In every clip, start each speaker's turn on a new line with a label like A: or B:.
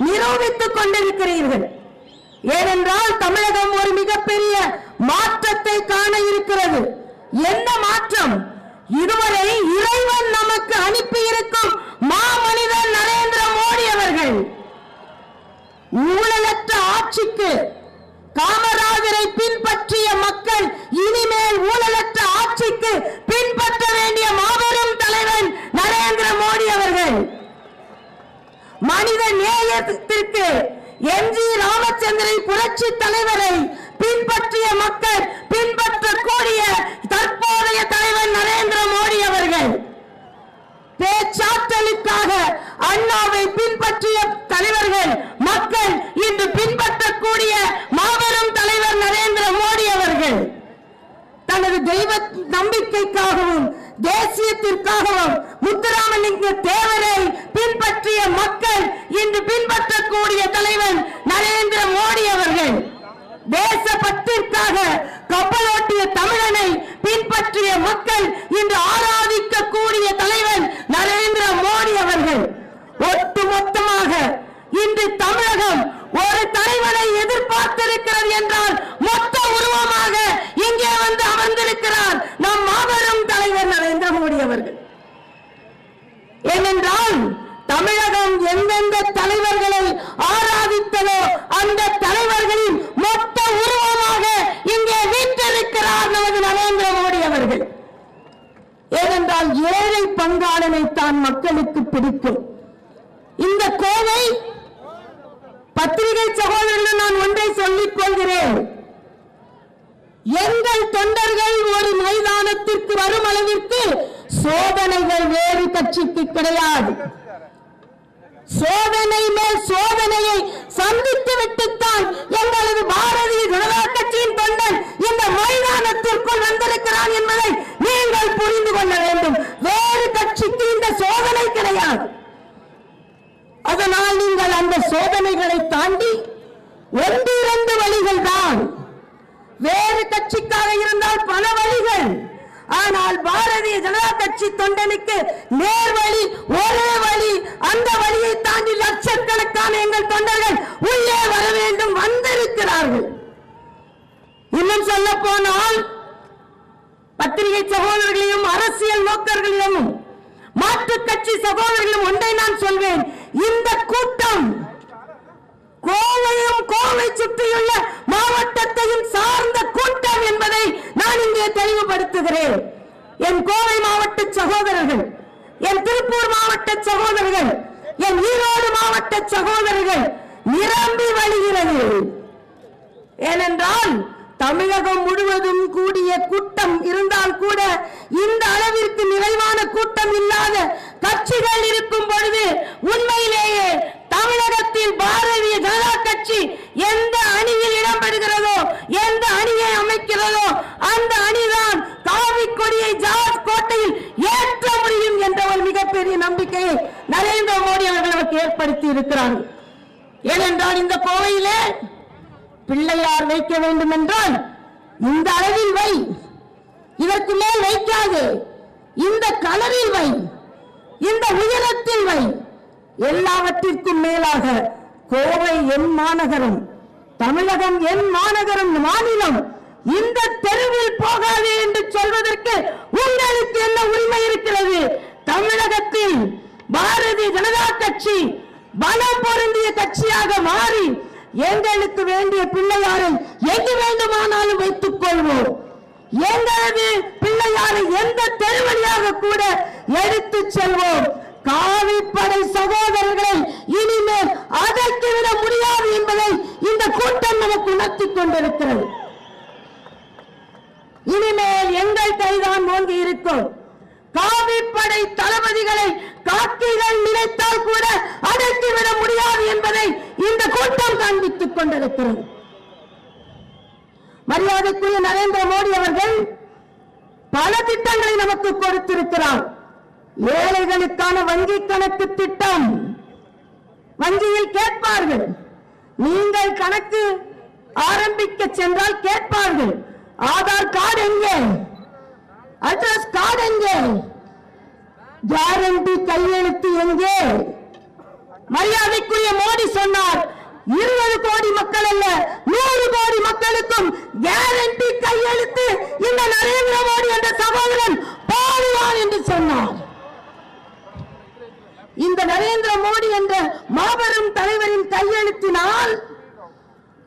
A: நிரூபித்துக் கொண்டிருக்கிறீர்கள். ஏனென்றால் தமிழகம் ஒரு மிகப்பெரிய மாற்றத்தை காண இருக்கிறது. என்ன மாற்றம்? இதுவரை இறைவன் நமக்கு அனுப்பியிருக்கும் மாமனிதர் நரேந்திர மோடி அவர்கள் ஊழலற்ற ஆட்சிக்கு காமராஜரை பின்பற்றிய மக்கள் இனிமேல் ஊழலற்ற ஆட்சிக்கு பின்பற்ற வேண்டிய மாபெரும் தலைவன் நரேந்திர மோடி அவர்கள். மனித நேயத்திற்கு எம்.ஜி. ராமச்சந்திரன் புரட்சி தலைவரை பின்பற்றிய மக்கள் பின்பற்றக்கூடிய தற்போதைய தலைவர் நரேந்திர மோடி அவர்கள். பேச்சாற்றலுக்காக அண்ணாவை பின்பற்றிய தலைவர்கள் மக்கள் இன்று பின்பற்றக்கூடிய மாபெரும் தலைவர் நரேந்திர மோடி அவர்கள். தனது தெய்வ நம்பிக்கைக்காகவும் தேசியத்திற்காகவும் முத்துராமலிங்க தேவரை பின்பற்றிய மக்கள் இன்று பின்பற்றக்கூடிய தலைவர் நரேந்திர மோடி அவர்கள். தேசப்பற்றிற்காக கப்பலோட்டிய தமிழனை பின்பற்றிய மக்கள் இன்று ஆராதிக்கக்கூடிய தலைவர் நரேந்திர மோடி அவர்கள். ஒட்டுமொத்தமாக இன்று தமிழகம் ஒரு தலைவரை எதிர்பார்த்திருக்கிறது என்றால் மொத்த உருவமாக இங்கே வந்து அமர்ந்திருக்கிறார் நம் மாபெரும் தலைவர் நரேந்திர மோடி அவர்கள். ஏனென்றால் தமிழகம் எந்தெந்த தலைவர்களை ஆராதித்ததோ அந்த தலைவர்களின் மொத்த உருவமாக இங்கே வீற்றிருக்கிறார் நமது நரேந்திர மோடி அவர்கள். ஏனென்றால் ஏழை பங்காளனை தான் மக்களுக்கு பிடிக்கும். இந்த கோவை பத்திரிகை சகோதரர்கள் நான் ஒன்றை சொல்லிக் கொள்கிறேன். எங்கள் தொண்டர்கள் ஒரு மைதானத்திற்கு வரும் அளவிற்கு சோதனைகள் வேறு கட்சிக்கு கிடையாது. சோதனை மேல் சோதனையை சந்தித்து விட்டுத்தான் எங்களது பாரதிய ஜனதா கட்சியின் தொண்டன் இந்த மைதானத்திற்குள் வந்திருக்கிறான் என்பதை நீங்கள் புரிந்து கொள்ள வேண்டும். வேறு கட்சிக்கு இந்த சோதனை கிடையாது. அதனால் நீங்கள் அந்த சோதனைகளை தாண்டி ஒன்றிரண்டு வழிகள் தான். வேறு கட்சிக்காக இருந்தால் பல வழிகள். ஆனால் பாரதிய ஜனதா கட்சி தொண்டனுக்கு நேர்வழி ஒரே வழி. அந்த வழியை தாண்டி லட்சக்கணக்கான எங்கள் தொண்டர்கள் உள்ளே வர வேண்டும், வந்திருக்கிறார்கள். இன்னும் சொல்ல போனால் பத்திரிகை சகோதரர்களையும் அரசியல் நோக்கர்களையும் மாற்றுக் கட்சி சகோதரர்களும் ஒன்றை நான் சொல்வேன். இந்த கூட்டம் கோவையும் கோவை சுற்றியுள்ள மாவட்டத்தையும் சார்ந்த கூட்டம் என்பதை நான் இங்கே தெளிவுபடுத்துகிறேன். என் கோவை மாவட்ட சகோதரர்கள், என் திருப்பூர் மாவட்ட சகோதரர்கள், என் ஈரோடு மாவட்ட சகோதரர்கள் நிரம்பி வழிகிறது. ஏனென்றால் தமிழகம் முழுவதும் கூடிய கூட்டம் இருந்தால் கூட இந்த அளவிற்கு நிறைவான கூட்டம் இல்லாத கட்சிகள் இருக்கும் பொழுது உண்மையிலேயே தமிழகத்தில் பாரதிய ஜனதா கட்சி எந்த அணியில் இடம்பெறுகிறதோ, எந்த அணியை அமைக்கிறதோ அந்த அணிதான் காவி கொடியை ஜார்ஜ் கோட்டையில் ஏற்ற முடியும் என்ற ஒரு மிகப்பெரிய நம்பிக்கையை நரேந்திர மோடி அவர்கள் நமக்கு ஏற்படுத்தி இருக்கிறார்கள். ஏனென்றால் இந்த கோவையிலே பிள்ளையார் வைக்க வேண்டும் என்றால் இந்த அளவில் வை, இதற்கு மேல் வைக்காது, இந்த கலரில் வை, இந்த உயரத்தில் வை. எல்லாவற்றிற்கும் மேலாக கோவை என் மாநகரம், தமிழகம் என் மாநகரம், மாநிலம். இந்த தெருவில் போகாது என்று சொல்வதற்கு உங்களுக்கு என்ன உரிமை இருக்கிறது? தமிழகத்தில் பாரதிய ஜனதா கட்சி பலம் பொருந்திய கட்சியாக மாறி எங்களுக்கு வேண்டிய பிள்ளையாரை எங்கு வேண்டுமானாலும் வைத்துக் கொள்வோம். எங்களது பிள்ளையாரை எந்த தெருவழியாக கூட எடுத்து செல்வோம். காவிப்படை சகோதரர்களை இனிமேல் அடக்கிவிட முடியாது என்பதை இந்த கூட்டம் நமக்கு உணர்த்திக் கொண்டிருக்கிறது. இனிமேல் எங்கள் கைதான் ஓங்கி இருக்கும். காவிப்படை தளபதிகளை காக்கிகள் நினைத்தால் கூட அடக்கிவிட முடியாது என்பதை இந்த கூட்டம் காண்பித்துக் கொண்டிருக்கிறது. மரியாதைக்குரிய நரேந்திர மோடி அவர்கள் பல திட்டங்களை நமக்கு கொடுத்திருக்கிறார். ஏழைகளுக்கான வங்கி கணக்கு திட்டம். வங்கியில் கேட்பார்கள், நீங்கள் கணக்கு ஆரம்பிக்க சென்றால் கேட்பார்கள், ஆதார் கார்டு எங்கே, அட்ரஸ் கார்டு எங்கே, கேரண்டி கையெழுத்து எங்கே, மரியாதைக்குரிய மோடி சொன்னார், 20 கோடி மக்கள் அல்ல 100 கோடி மக்களுக்கும் கேரண்டி கையெழுத்து இந்த நரேந்திர மோடி என்ற சகோதரன் போடுவார் என்று சொன்னார். இந்த நரேந்திர மோடி என்ற மாபெரும் தலைவரின் கையெழுத்தினால்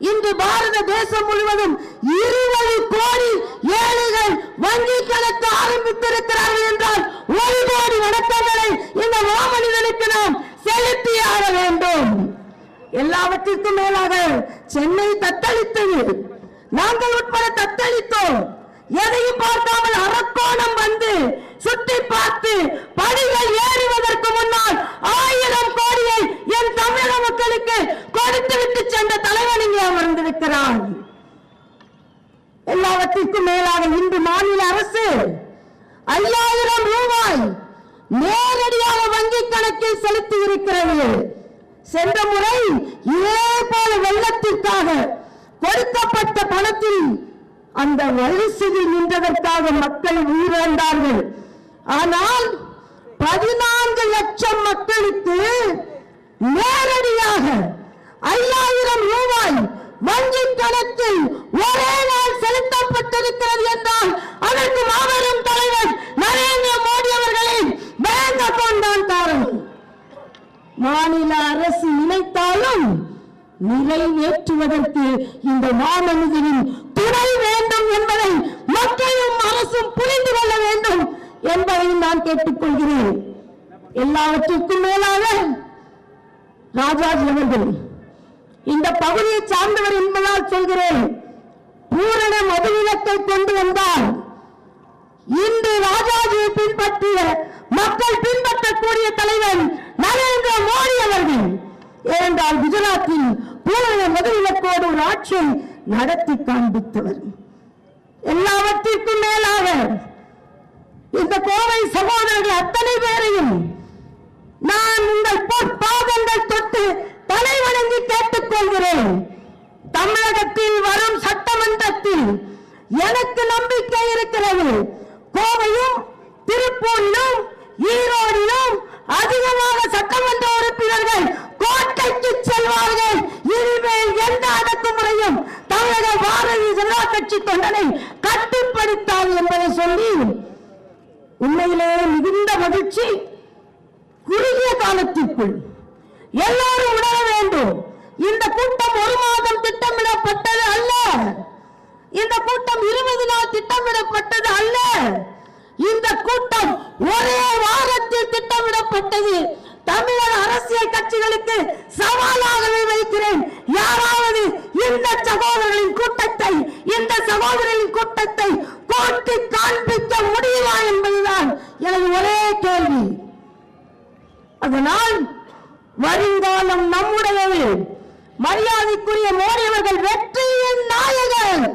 A: இன்று பாரத தேசம் முழுவதும் 20 கோடி ஏழைகள் வங்கி கணக்கு ஆரம்பித்திருக்கிறார்கள் என்றால் 1 கோடி வணக்கங்களை இந்த மாமனிதனுக்கு நாம் செலுத்தியாக வேண்டும். எல்லாவற்றிற்கும் மேலாக சென்னை தத்தளித்தது, நாங்கள் உட்பட தத்தளித்தோம். எதையும் பார்க்காமல் அரக்கோணம் வந்து சுற்றி பார்த்து படிகள் ஏறுவதற்கு முன்னால் 1000 கோடியை என் தமிழக மக்களுக்கு கொடுத்துவிட்டு சென்ற தலைவன் இங்கே அமர்ந்திருக்கிறான். எல்லாவற்றிற்கும் மேலாக இன்று மாநில அரசு 5000 ரூபாய் நேரடியாக வங்கி கணக்கில் செலுத்தி இருக்கிறது. சென்ற முறை இதே போல வெள்ளத்திற்காக கொடுக்கப்பட்ட பணத்தில் அந்த வரிசையில் நின்றதற்காக மக்கள் உயிரிழந்தார்கள். ஆனால் 14 லட்சம் மக்களுக்கு நேரடியாக 5000 ரூபாய் வங்கி கணக்கில் ஒரே நாள் செலுத்தப்பட்டிருக்கிறது என்றால் அதற்கு மாபெரும் தலைவர் நரேந்திர மோடி அவர்களின் பேங்க் அக்கவுண்ட் தான் காரணம். மாநில அரசு நினைத்தாலும் நிறைவேற்றுவதற்கு இந்த மாமனிதனின் துணை வேண்டும் என்பதை மக்களும் அரசும் புரிந்து கொள்ள வேண்டும் என்பதை நான் கேட்டுக்கொள்கிறேன். எல்லாவற்றிற்கும் மேலாக ராஜாஜி அவர்கள் இந்த பகுதியை சார்ந்தவர் என்பதால் சொல்கிறேன், பூரண மதுவிலக்கை கொண்டு வந்தால் இன்று ராஜாஜியை பின்பற்றிய மக்கள் பின்பற்றக்கூடிய தலைவர் நரேந்திர மோடி அவர்கள். ஏனென்றால் குஜராத்தில் பூரண மதுவிலக்கோடு ஒரு ஆட்சியை நடத்தி காண்பித்தவர். எல்லாவற்றிற்கும் மேலாக இந்த கோவை சகோதரர்கள் அத்தனை பேரையும் நான் உங்கள் பாதங்கள் தொட்டு தலை வணங்கி கேட்டுக்கொள்கிறேன். தமிழகத்தில் வரும் சட்டமன்றத்தில் எனக்கு நம்பிக்கை இருக்கிறது. கோவையும் திருப்பூரிலும் ஈரோடிலும் அதிகமாக சட்டமன்ற உறுப்பினர்கள் கோட்டைக்கு செல்வார்கள். இனிமேல் எந்த அடக்குமுறையும் தமிழக பாரதிய ஜனதா கட்சி தொண்டனை கட்டுப்படுத்தாது என்பதை சொல்லி உண்மையிலேயே மிகுந்த மகிழ்ச்சி. குறுகிய காலத்திற்குள் எல்லாரும் உணர வேண்டும், இந்த கூட்டம் 1 மாதம் திட்டமிடப்பட்டது அல்ல, இந்த கூட்டம் 20 நாள் திட்டமிடப்பட்டது அல்ல, இந்த கூட்டம் ஒரே வாரத்தில் திட்டமிடப்பட்டது. தமிழக அரசியல் கட்சிகளுக்கு சவாலாகவே வைக்கிறேன், யாராவது இந்த சகோதரர்களின் கூட்டத்தை இந்த சகோதரர்களின் கூட்டத்தை கோட்டி காண்பிக்க முடியுமா என்பதுதான் எனது ஒரே கேள்வி. அதனால் வருங்காலம் நம்முடையது. மரியாதைக்குரிய மோடி அவர்கள் வெற்றியின் நாயகன்,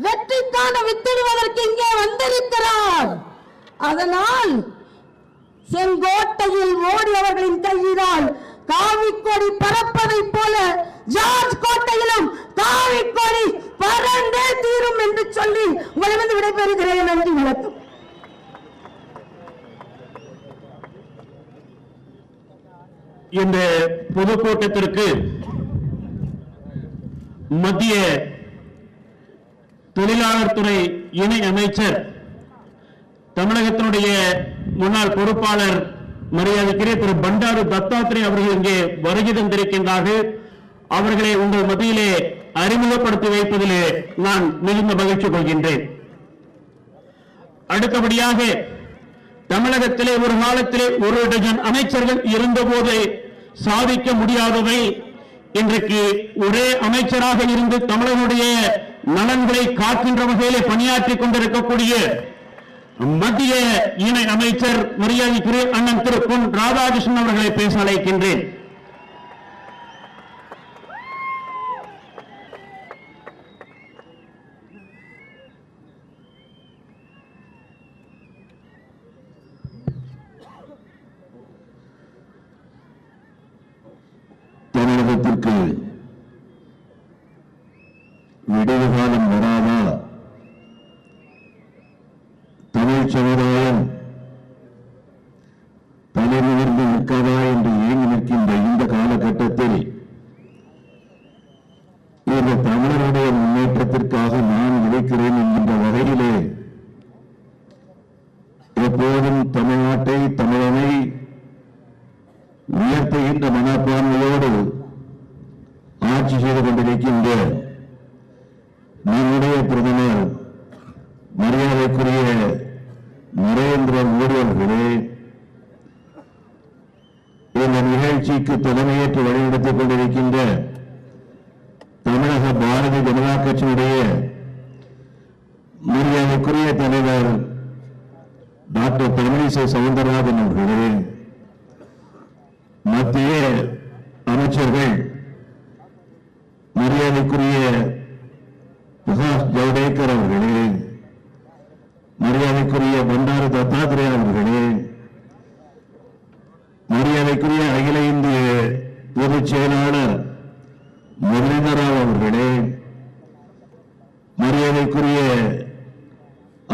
A: வெற்றிக்கான வித்திடுவதற்கு இங்கே வந்திருக்கிறார். அதனால் செங்கோட்டையில் மோடி அவர்களின் கையினால் காவிக்கொடி பறப்பதைப் போல ஜார்ஜ் கோட்டையிலும் காவிக்கொடி பறந்தே தீரும் என்று சொல்லி உங்களிடம் விடைபெறுகிறேன். நன்றி, வணக்கம்.
B: இந்த பொதுக்கூட்டத்திற்கு மத்திய தொழிலாளர் துறை இணை அமைச்சர், தமிழகத்தினுடைய முன்னாள் பொறுப்பாளர் மரியாதைக்குரிய திரு பண்டாரு தத்தாத்திரே அவர்கள் இங்கே வருகை தந்திருக்கின்றார்கள். அவர்களை உங்கள் மத்தியிலே அறிமுகப்படுத்தி வைப்பதிலே நான் மிகுந்த மகிழ்ச்சி கொள்கின்றேன். அடுத்தபடியாக தமிழகத்திலே ஒரு காலத்திலே 1 டஜன் அமைச்சர்கள் இருந்தபோது சாதிக்க முடியாதவை இன்றைக்கு ஒரே அமைச்சராக இருந்து தமிழனுடைய நலன்களை காக்கின்ற வகையிலே பணியாற்றிக் கொண்டிருக்கக்கூடிய மத்திய இணை அமைச்சர் மரியாதைக்குரிய அண்ணன் திரு பொன் ராதாகிருஷ்ணன் அவர்களை பேச அழைக்கின்றேன்.
C: தமிழகத்திற்கு விடுவு காலம் வராதா, தமிழ் சமுதாயம் தலைநிமிர்ந்து நிற்காதா என்று ஏங்கி நிற்கின்ற இந்த மனப்பான்மையோடு ஆட்சி செய்து கொண்டிருக்கின்ற நம்முடைய பிரதமர் மரியாதைக்குரிய நரேந்திர மோடி அவர்களே, இந்த நிகழ்ச்சிக்கு தலைமையேற்று வழிநடத்திக் கொண்டிருக்கின்ற தமிழக பாரதிய ஜனதா கட்சியினுடைய மரியாதைக்குரிய தலைவர் டாக்டர் தமிழிசை சவுந்தரராஜன் அவர்களே, மத்திய அமைச்சர்கள் மரியாதைக்குரிய பிரகாஷ் ஜவடேகர் அவர்களே, மரியாதைக்குரிய பண்டாரு தத்தாத்திரே அவர்களே, மரியாதைக்குரிய அகில இந்திய பொதுச் செயலாளர் முரளிதர ராவ் அவர்களே, மரியாதைக்குரிய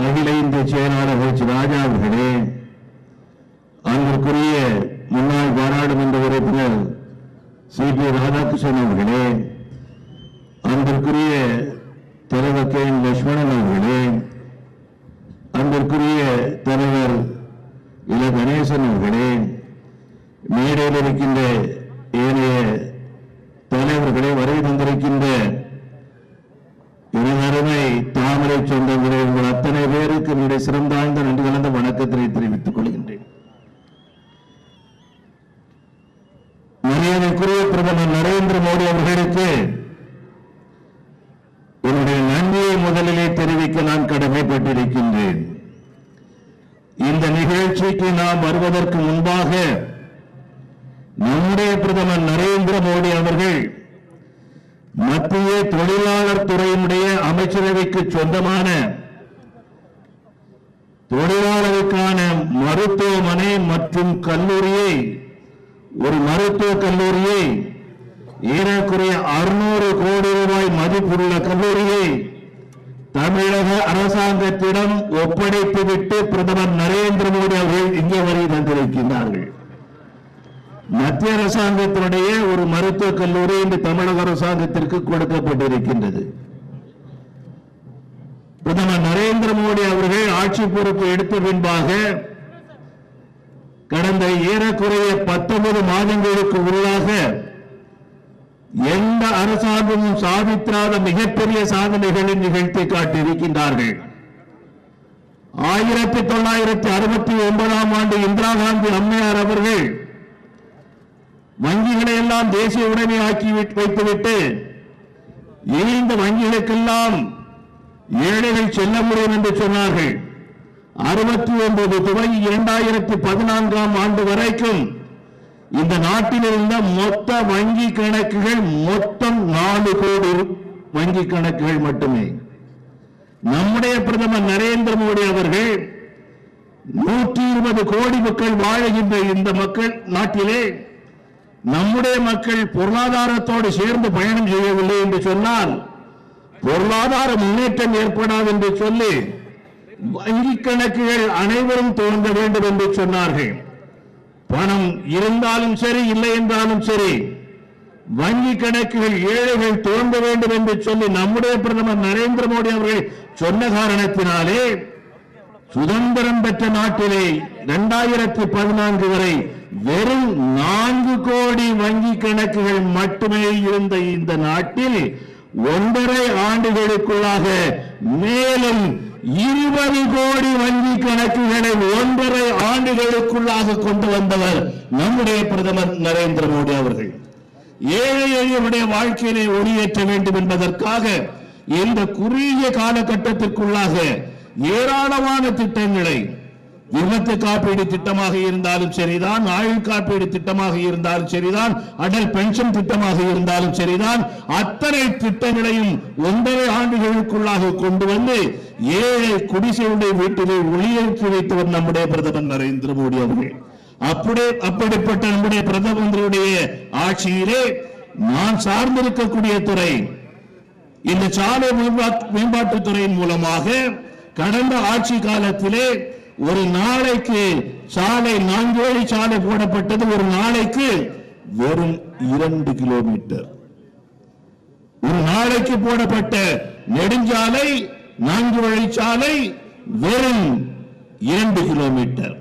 C: அகில இந்திய செயலாளர் ஹெச் ராஜா அவர்களே, அன்பிற்குரிய முன்னாள் பாராளுமன்ற உறுப்பினர் சி.பி. ராதாகிருஷ்ணன் அவர்களே, அன்பிற்குரிய தலைவர் கே. லட்சுமணன் அவர்களே, அன்பிற்குரிய தலைவர் இல கணேசன் அவர்களே, மேடையில் இருக்கின்ற ஏனைய தலைவர்களை வருகை தந்திருக்கின்ற எனதருமை தாமரை சொந்தங்களே, உங்கள் அத்தனை பேருக்கு என்னுடைய சிறந்தாழ்ந்த நன்றி கலந்த வணக்கத்தினை தெரிவித்துக் கொள்கின்றேன். மரியாதைக்குரிய பிரதமர் நரேந்திர மோடி அவர்களுக்கு என்னுடைய நன்றியை முதலிலே தெரிவிக்க நான் கடமைப்பட்டிருக்கின்றேன். இந்த நிகழ்ச்சிக்கு நாம் வருவதற்கு முன்பாக நம்முடைய பிரதமர் நரேந்திர மோடி அவர்கள் மத்திய தொழிலாளர் துறையினுடைய அமைச்சரவைக்கு சொந்தமான தொழிலாளருக்கான மருத்துவமனை மற்றும் கல்லூரியை, ஒரு மருத்துவக் கல்லூரியை, ஏறக்குறைய 600 கோடி ரூபாய் மதிப்புள்ள கல்லூரியை தமிழக அரசாங்கத்திடம் ஒப்படைத்துவிட்டு பிரதமர் நரேந்திர மோடி அவர்கள் இங்கே வருகை தந்திருக்கின்றார்கள். மத்திய அரசாங்கத்தினுடைய ஒரு மருத்துவக் கல்லூரி இன்று தமிழக அரசாங்கத்திற்கு கொடுக்கப்பட்டிருக்கின்றது. பிரதமர் நரேந்திர மோடி அவர்கள் ஆட்சி பொறுப்பு எடுத்த பின்பாக கடந்த ஏறக்குறைய 19 மாதங்களுக்கு உள்ளாக எந்த அரசாங்கமும் சாதித்திராத மிகப்பெரிய சாதனைகளை நிகழ்த்தி காட்டியிருக்கின்றார்கள். 1969ஆம் ஆண்டு இந்திரா காந்தி அம்மையார் அவர்கள் வங்கிகளை எல்லாம் தேசிய உடைமை ஆக்கி வைத்துவிட்டு இந்த வங்கிகளுக்கெல்லாம் ஏழைகள் செல்ல முடியும் என்று சொன்னார்கள். 69 துவங்கி 2014ஆம் ஆண்டு வரைக்கும் இந்த நாட்டில் இருந்த மொத்த வங்கி கணக்குகள் மொத்தம் 4 கோடி வங்கி கணக்குகள் மட்டுமே. நம்முடைய பிரதமர் நரேந்திர மோடி அவர்கள் 120 கோடி மக்கள் வாழுகின்ற இந்த மக்கள் நாட்டிலே நம்முடைய மக்கள் பொருளாதாரத்தோடு சேர்ந்து பயணம் செய்யவில்லை என்று சொன்னால் பொருளாதார முன்னேற்றம் ஏற்படாது என்று சொல்லி வங்கி கணக்குகள் அனைவரும் துவங்க வேண்டும் என்று சொன்னார்கள். பணம் இருந்தாலும் சரி, இல்லை என்றாலும் சரி, வங்கி கணக்குகள் ஏழைகள் துவங்க வேண்டும் என்று சொல்லி நம்முடைய பிரதமர் நரேந்திர மோடி அவர்கள் சொன்ன காரணத்தினாலே சுதந்திரம் பெற்ற நாட்டிலே 2014 வரை வெறும் 4 கோடி வங்கி கணக்குகள் மட்டுமே இருந்த இந்த நாட்டில் 1.5 ஆண்டுகளுக்குள்ளாக மேலும் 20 கோடி வங்கி கணக்குகளை 1.5 ஆண்டுகளுக்குள்ளாக கொண்டு வந்தவர் நம்முடைய பிரதமர் நரேந்திர மோடி அவர்கள். ஏழை எளியவருடைய வாழ்க்கையிலே ஒளியேற்ற வேண்டும் என்பதற்காக இந்த குறுகிய காலகட்டத்திற்குள்ளாக ஏராளமான திட்டங்களை, விபத்து காப்பீடு திட்டமாக இருந்தாலும் சரிதான், ஆயுள் காப்பீடு திட்டமாக இருந்தாலும் சரிதான், அடல் பென்ஷன் திட்டமாக இருந்தாலும் சரிதான், அத்தனை திட்டங்களையும் 1.5 ஆண்டுகளுக்குள்ளாக கொண்டு வந்து ஏழை குடிசையுடைய வீட்டிலே ஒளியேற்றி வைத்தவர் நம்முடைய பிரதமர் நரேந்திர மோடி அவர்கள். அப்படிப்பட்ட நம்முடைய பிரதமருடைய ஆட்சியிலே நான் சார்ந்திருக்கக்கூடிய துறை இந்த சாலை மேம்பாட்டுத் துறையின் மூலமாக கடந்த ஆட்சி காலத்திலே ஒரு நாளைக்கு சாலை 4 வழி சாலை போடப்பட்டது. ஒரு நாளைக்கு வெறும் 2 கிலோமீட்டர். ஒரு நாளைக்கு போடப்பட்ட நெடுஞ்சாலை 4 வழி சாலை வெறும் 2 கிலோமீட்டர்.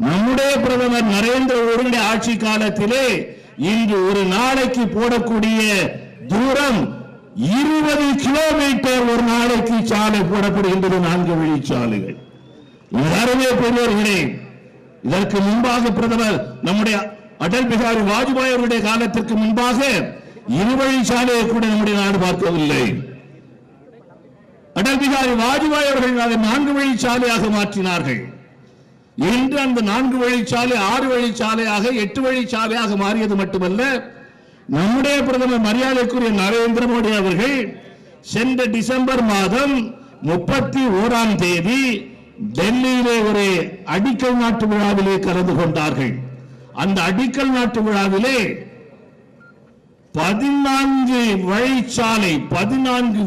C: நம்முடைய பிரதமர் நரேந்திர மோடி ஆட்சி காலத்திலே இன்று ஒரு நாளைக்கு போடக்கூடிய தூரம் 20 கிலோமீட்டர் ஒரு நாளைக்கு சாலை போடப்படுகின்றது, 4 வழிச்சாலைகள். அருமை பெரியவர்களே, இதற்கு முன்பாக பிரதமர் நம்முடைய அடல் பிகாரி வாஜ்பாய் அவருடைய காலத்திற்கு முன்பாக 2 வழிச்சாலையை கூட நம்முடைய நாடு பார்க்கவில்லை. அடல் பிகாரி வாஜ்பாய் அவர்கள் அதை 4 வழிச்சாலையாக மாற்றினார்கள். இன்று அந்த 4 வழிச்சாலை 6 வழிச்சாலையாக 8 வழிச்சாலையாக மாறியது மட்டுமல்ல, நம்முடைய பிரதமர் மரியாதைக்குரிய நரேந்திர மோடி அவர்கள் சென்ற டிசம்பர் மாதம் 31ஆம் தேதி டெல்லியிலே ஒரு அடிக்கல் நாட்டு விழாவிலே கலந்து கொண்டார்கள். அந்த அடிக்கல் நாட்டு விழாவிலே 14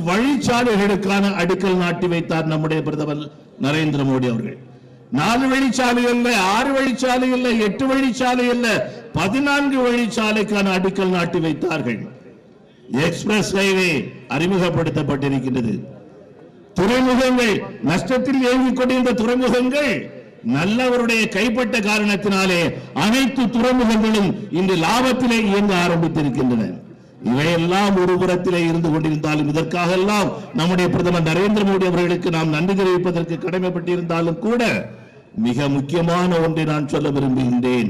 C: வழிச்சாலைகளுக்கான அடிக்கல் நாட்டி வைத்தார் நம்முடைய பிரதமர் நரேந்திர மோடி அவர்கள். 4 வழிச்சாலை அல்ல, 6 வழிச்சாலை அல்ல, 8 வழிச்சாலை அல்ல, 14 வழிச்சாலைக்கான அடிக்கல் நாட்டி வைத்தார்கள். எக்ஸ்பிரஸ் ஹைவே அறிமுகப்படுத்தப்பட்டிருக்கிறது. துறைமுகங்கள் நஷ்டத்தில் இயங்கிக் கொண்டிருந்த துறைமுகங்கள் நல்லவருடைய கைப்பட்ட காரணத்தினாலே அனைத்து துறைமுகங்களும் இன்று லாபத்திலே இயங்க ஆரம்பித்திருக்கின்றன. இவையெல்லாம் ஒரு புறத்திலே இருந்து கொண்டிருந்தாலும் இதற்காக எல்லாம் நம்முடைய பிரதமர் நரேந்திர மோடி அவர்களுக்கு நாம் நன்றி தெரிவிப்பதற்கு கடமைப்பட்டிருந்தாலும் கூட மிக முக்கியமான ஒன்றை நான் சொல்ல விரும்புகின்றேன்.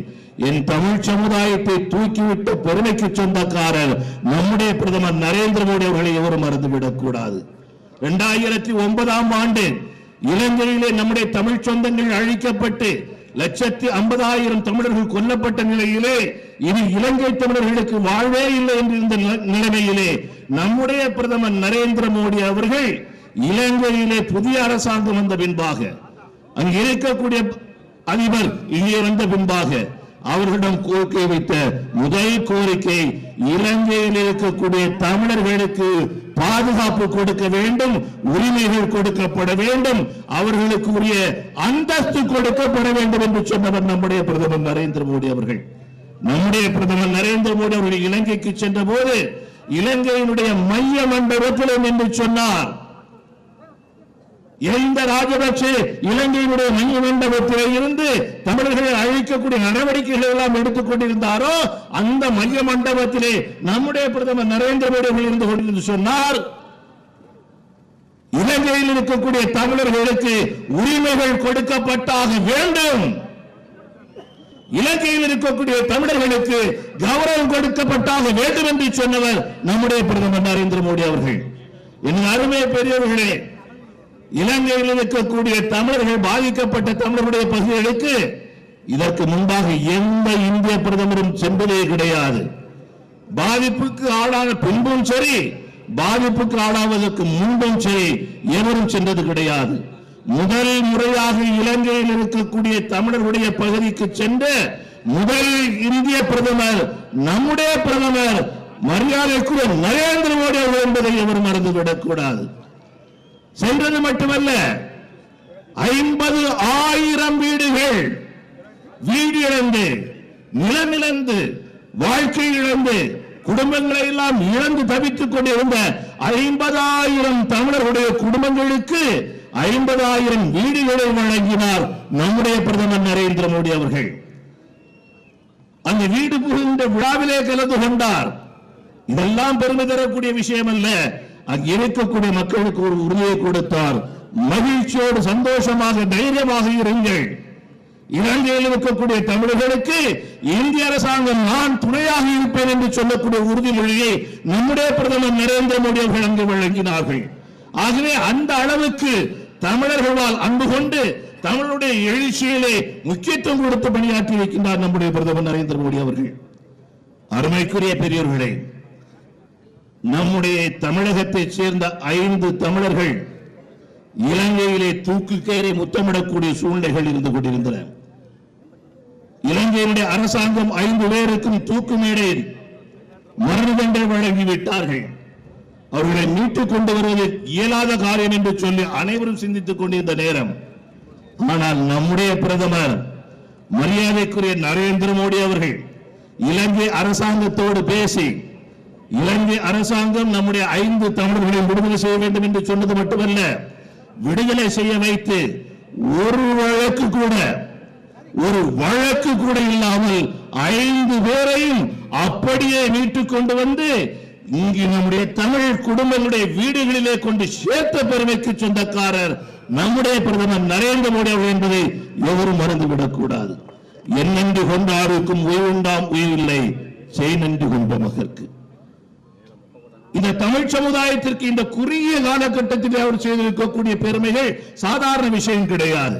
C: என் தமிழ் சமுதாயத்தை தூக்கிவிட்ட பெருமைக்கு சொந்தக்காரர் நம்முடைய பிரதமர் நரேந்திர மோடி அவர்களை எவரும் மறந்துவிடக் கூடாது. 2009ஆம் ஆண்டு இலங்கையிலே நம்முடைய தமிழ் சொந்தங்கள் அழிக்கப்பட்டு 150,000 தமிழர்கள் கொல்லப்பட்ட நிலையிலே இது இலங்கை தமிழர்களுக்கு வாழ்வே இல்லை என்று இருந்த நிலைமையிலே நம்முடைய பிரதமர் நரேந்திர மோடி அவர்கள் இலங்கையிலே புதிய அரசாங்கம் வந்த பின்பாக, அங்கு இருக்கக்கூடிய அதிபர் இங்கே வந்த பின்பாக அவர்களிடம் கோரிக்கை வைத்த முதல் கோரிக்கை இலங்கையில் இருக்கக்கூடிய தமிழர்களுக்கு பாதுகாப்பு கொடுக்க வேண்டும், உரிமைகள் கொடுக்கப்பட வேண்டும், அவர்களுக்கு உரிய அந்தஸ்து கொடுக்கப்பட வேண்டும் என்று சொன்னவர் நம்முடைய பிரதமர் நரேந்திர மோடி அவர்கள். நம்முடைய பிரதமர் நரேந்திர மோடி அவர்கள் இலங்கைக்கு சென்ற போது இலங்கையினுடைய மைய மண்டபத்திலும் என்று சொன்னார். இந்த ராஜபக்சே இலங்கையினுடைய மைய மண்டபத்திலே இருந்து தமிழர்களை அழிக்கக்கூடிய நடவடிக்கைகள் எல்லாம் எடுத்துக் கொண்டிருந்தாரோ அந்த மைய மண்டபத்திலே நம்முடைய பிரதமர் நரேந்திர மோடி அவர்கள் இருந்து கொண்டிருந்து சொன்னார், இலங்கையில் இருக்கக்கூடிய தமிழர்களுக்கு உரிமைகள் கொடுக்கப்பட்டாக வேண்டும், இலங்கையில் இருக்கக்கூடிய தமிழர்களுக்கு கௌரவம் கொடுக்கப்பட்டாக வேண்டும் என்று சொன்னவர் நம்முடைய பிரதமர் நரேந்திர மோடி அவர்கள். என் அருமை பெரியவர்களே, இலங்கையில் இருக்கக்கூடிய தமிழர்கள் பாதிக்கப்பட்ட தமிழர்களுடைய பகுதிகளுக்கு இதற்கு முன்பாக எந்த இந்திய பிரதமரும் சென்றதே கிடையாது. பாதிப்புக்கு ஆளான பின்பும் சரி, பாதிப்புக்கு ஆளாவதற்கு முன்பும் சரி எவரும் சென்றது கிடையாது. முதல் முறையாக இலங்கையில் இருக்கக்கூடிய தமிழர்களுடைய பகுதிக்கு சென்ற முதல் இந்திய பிரதமர் நம்முடைய பிரதமர் மரியாதைக்குரிய நரேந்திர மோடி அவர்கள் என்பதை எவரும் மறந்துவிடக் கூடாது. சென்றது மட்டுமல்ல, 50,000 வீடுகள் வீடு இழந்து, நிலம் இழந்து, வாழ்க்கை இழந்து, குடும்பங்களை எல்லாம் இழந்து தவித்துக் கொண்டிருந்த 50,000 தமிழர்களுடைய குடும்பங்களுக்கு 50,000 வீடுகளை வழங்கினார் நம்முடைய பிரதமர் நரேந்திர மோடி அவர்கள். அந்த வீடு புகுந்த விழாவிலே கலந்து கொண்டார். இதெல்லாம் பெருமை தரக்கூடிய விஷயம் அல்ல, அங்கு இருக்கக்கூடிய மக்களுக்கு ஒரு உறுதியை கொடுத்தார். மகிழ்ச்சியோடு சந்தோஷமாக தைரியமாக இருங்கள், இலங்கையில் இருக்கக்கூடிய தமிழர்களுக்கு இந்திய அரசாங்கம் நான் துணையாக இருப்பேன் என்று சொல்லக்கூடிய உறுதிமொழியை நம்முடைய பிரதமர் நரேந்திர மோடி அவர்கள் அங்கு வழங்கினார்கள். ஆகவே அந்த அளவுக்கு தமிழர்களால் அன்பு கொண்டு தமிழுடைய எழுச்சியிலே முக்கியத்துவம் கொடுத்து பணியாற்றி வைக்கின்றார் நம்முடைய பிரதமர் நரேந்திர மோடி அவர்கள். அருமைக்குரிய பெரியவர்களே, நம்முடைய தமிழகத்தைச் சேர்ந்த 5 தமிழர்கள் இலங்கையிலே தூக்கு கயிறை முத்தமிடக்கூடிய சூழ்நிலைகள் இருந்து கொண்டிருந்தன. இலங்கையினுடைய அரசாங்கம் 5 பேருக்கும் தூக்கு மேடையில் மரண தண்டனை வழங்கிவிட்டார்கள். அவர்களை மீட்டுக் கொண்டு வருவது இயலாத காரியம் என்று சொல்லி அனைவரும் சிந்தித்துக் கொண்டிருந்த நேரம், ஆனால் நம்முடைய பிரதமர் மரியாதைக்குரிய நரேந்திர மோடி அவர்கள் இலங்கை அரசாங்கத்தோடு பேசி, இலங்கை அரசாங்கம் நம்முடைய 5 தமிழர்களை விடுதலை செய்ய வேண்டும் என்று சொன்னது மட்டுமல்ல, விடுதலை செய்ய வைத்து ஒரு வழக்கு கூட ஒரு வழக்கு கூட இல்லாமல் 5 பேரையும் அப்படியே மீட்டுக் கொண்டு வந்து இங்கு நம்முடைய தமிழ் குடும்பங்களுடைய வீடுகளிலே கொண்டு சேர்த்த பெருமைக்கு சொந்தக்காரர் நம்முடைய பிரதமர் நரேந்திர மோடி அவர்கள் என்பதை எவரும் மறந்துவிடக் கூடாது. என்னென்று கொண்டாருக்கும் ஓய்வுண்டாம் உயிரில்லை செய்நன்றி கொண்ட மகற்கு. இந்த தமிழ் சமுதாயத்திற்கு இந்த குறுகிய காலகட்டத்தில் அவர் செய்திருக்கக்கூடிய பெருமைகள் சாதாரண விஷயம் கிடையாது.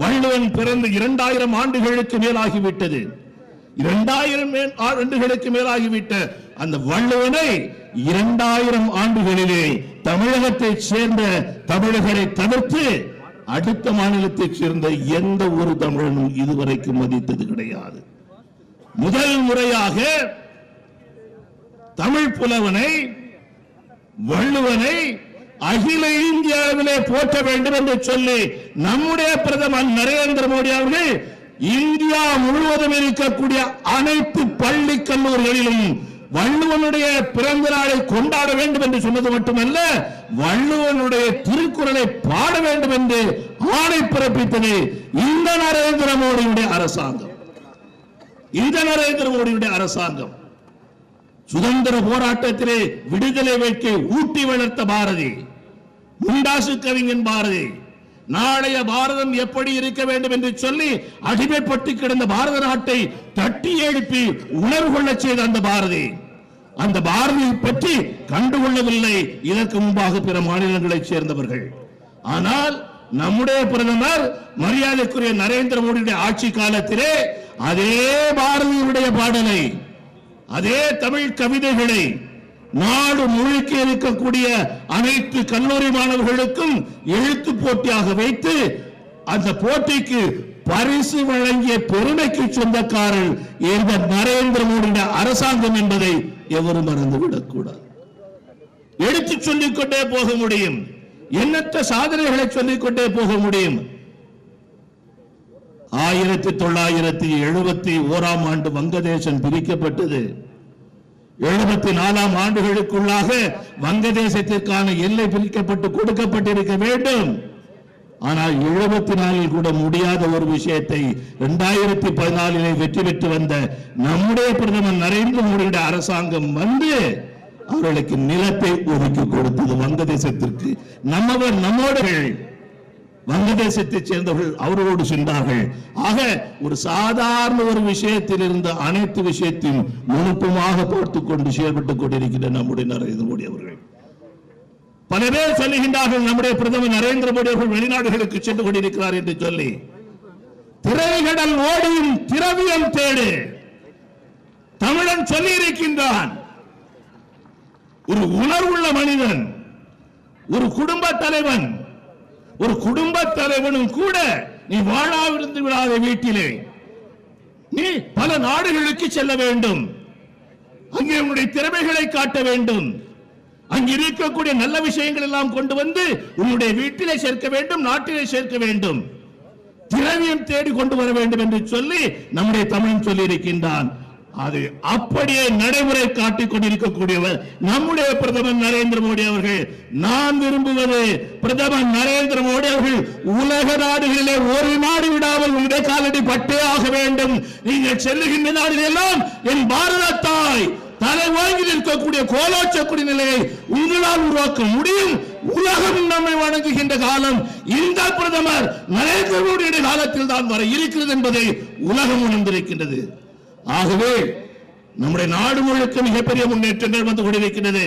C: வள்ளுவன் பிறந்து 2000 ஆண்டுகளுக்கு மேலாகிவிட்டது. 2000 ஆண்டுகளுக்கு மேலாகிவிட்ட அந்த வள்ளுவனை 2000 ஆண்டுகளிலே தமிழகத்தைச் சேர்ந்த தமிழர்களை தவிர்த்து அடுத்த மாநிலத்தைச் சேர்ந்த எந்த ஒரு தமிழனும் இதுவரைக்கும் மதித்தது கிடையாது. முதல் முறையாக தமிழ் புலவனை வள்ளுவனை அகில இந்தியாவிலே போற்ற வேண்டும் என்று சொல்லி நம்முடைய பிரதமர் நரேந்திர மோடி அவர்கள் இந்தியா முழுவதும் இருக்கக்கூடிய அனைத்து பள்ளி கல்லூரிகளிலும் வள்ளுவனுடைய பிறந்த நாளை கொண்டாட வேண்டும் என்று சொன்னது மட்டுமல்ல, வள்ளுவனுடைய திருக்குறளை பாட வேண்டும் என்று ஆணை பிறப்பித்தது இந்த நரேந்திர மோடியுடைய அரசாங்கம். இந்த நரேந்திர மோடியுடைய அரசாங்கம் சுதந்திர போராட்டத்திலே விடுதலை வைக்க ஊட்டி வளர்த்த பாரதி, முண்டாசு கவிஞன் பாரதி, நாளைய பாரதம் எப்படி இருக்க வேண்டும் என்று சொல்லி அடிமைப்பட்டு கிடந்த பாரத நாட்டை தட்டி எழுப்பி உணர்வு கொள்ள செய்த அந்த பாரதியை பற்றி கண்டுகொள்ளவில்லை இதற்கு முன்பாக பிற மாநிலங்களைச் சேர்ந்தவர்கள். ஆனால் நம்முடைய பிரதமர் மரியாதைக்குரிய நரேந்திர மோடியுடைய ஆட்சி காலத்திலே அதே பாரதியுடைய பாடலை, அதே தமிழ் கவிதைகளை நாடு முழுக்க இருக்கக்கூடிய அனைத்து கல்லூரி மாணவர்களுக்கும் எழுத்து போட்டியாக வைத்து அந்த போட்டிக்கு பரிசு வழங்கிய பெருமைக்கு சொந்தக்காரர் இந்த நரேந்திர மோடியுடைய அரசாங்கம் என்பதை எவரும் மறந்துவிடக் கூடாது. எடுத்து சொல்லிக் கொண்டே போக முடியும், எண்ணற்ற சாதனைகளை சொல்லிக் கொண்டே போக முடியும். 1971 ஆண்டு வங்கதேசம் பிரிக்கப்பட்டது. 74 ஆண்டுகளுக்குள்ளாக வங்கதேசத்திற்கான எல்லை பிரிக்கப்பட்டு கொடுக்கப்பட்டிருக்க வேண்டும். ஆனால் 74 கூட முடியாத ஒரு விஷயத்தை 2014 வெற்றி பெற்று வந்த நம்முடைய பிரதமர் நரேந்திர மோடியுடைய அரசாங்கம் வந்து அவர்களுக்கு நிலத்தை ஒதுக்கி கொடுத்தது வங்கதேசத்திற்கு. நம்மோடு வங்கதேசத்தைச் சேர்ந்தவர்கள் அவர்களோடு சென்றார்கள். ஆக ஒரு சாதாரண ஒரு விஷயத்தில் இருந்த அனைத்து விஷயத்தையும் நுணுக்கமாக பார்த்துக் கொண்டு செயல்பட்டுக் கொண்டிருக்கின்ற நம்முடைய நரேந்திர மோடி அவர்கள். பல பேர் சொல்லுகின்றார்கள் நம்முடைய பிரதமர் நரேந்திர மோடி அவர்கள் வெளிநாடுகளுக்கு சென்று கொண்டிருக்கிறார் என்று சொல்லி. திரைகடல் ஓடியும் திரவியம் தேடு தமிழன் சொல்லி இருக்கின்றான். ஒரு உணர்வுள்ள மனிதன், ஒரு குடும்ப தலைவன், ஒரு குடும்ப தலைவனும் கூட நீ வாழாவிருந்து விடாத வீட்டிலே நீ பல நாடுகளுக்கு செல்ல வேண்டும், அங்கே உன்னுடைய திறமைகளை காட்ட வேண்டும், அங்கே இருக்கக்கூடிய நல்ல விஷயங்கள் எல்லாம் கொண்டு வந்து உன்னுடைய வீட்டிலே சேர்க்க வேண்டும், நாட்டிலே சேர்க்க வேண்டும், திரவியம் தேடி கொண்டு வர வேண்டும் என்று சொல்லி நம்முடைய தமிழன் சொல்லி இருக்கின்றான். அது அப்படியே நடைமுறை காட்டிக் கொண்டிருக்கக்கூடியவர் நம்முடைய பிரதமர் நரேந்திர மோடி அவர்கள். நான் விரும்புவது பிரதமர் நரேந்திர மோடி அவர்கள் உலக நாடுகளிலே ஒரு நாடு விடாமல் உங்களுடைய காலடி பட்டே ஆக வேண்டும். நீங்கள் செல்லுகின்ற நாடுகளெல்லாம் என் பாரத தாய் தலை வாங்கி நிற்கக்கூடிய கோலோச்சக்கூடிய நிலையை உங்களால் உருவாக்க முடியும். உலகம் நம்மை வணங்குகின்ற காலம் இந்த பிரதமர் நரேந்திர மோடியுடைய காலத்தில் தான் வர இருக்கிறது என்பதை உலகம் உணர்ந்திருக்கின்றது. ஆகவே நம்முடைய நாடு முழுக்க மிகப்பெரிய முன்னேற்றங்கள் வந்து கொண்டிருக்கிறது.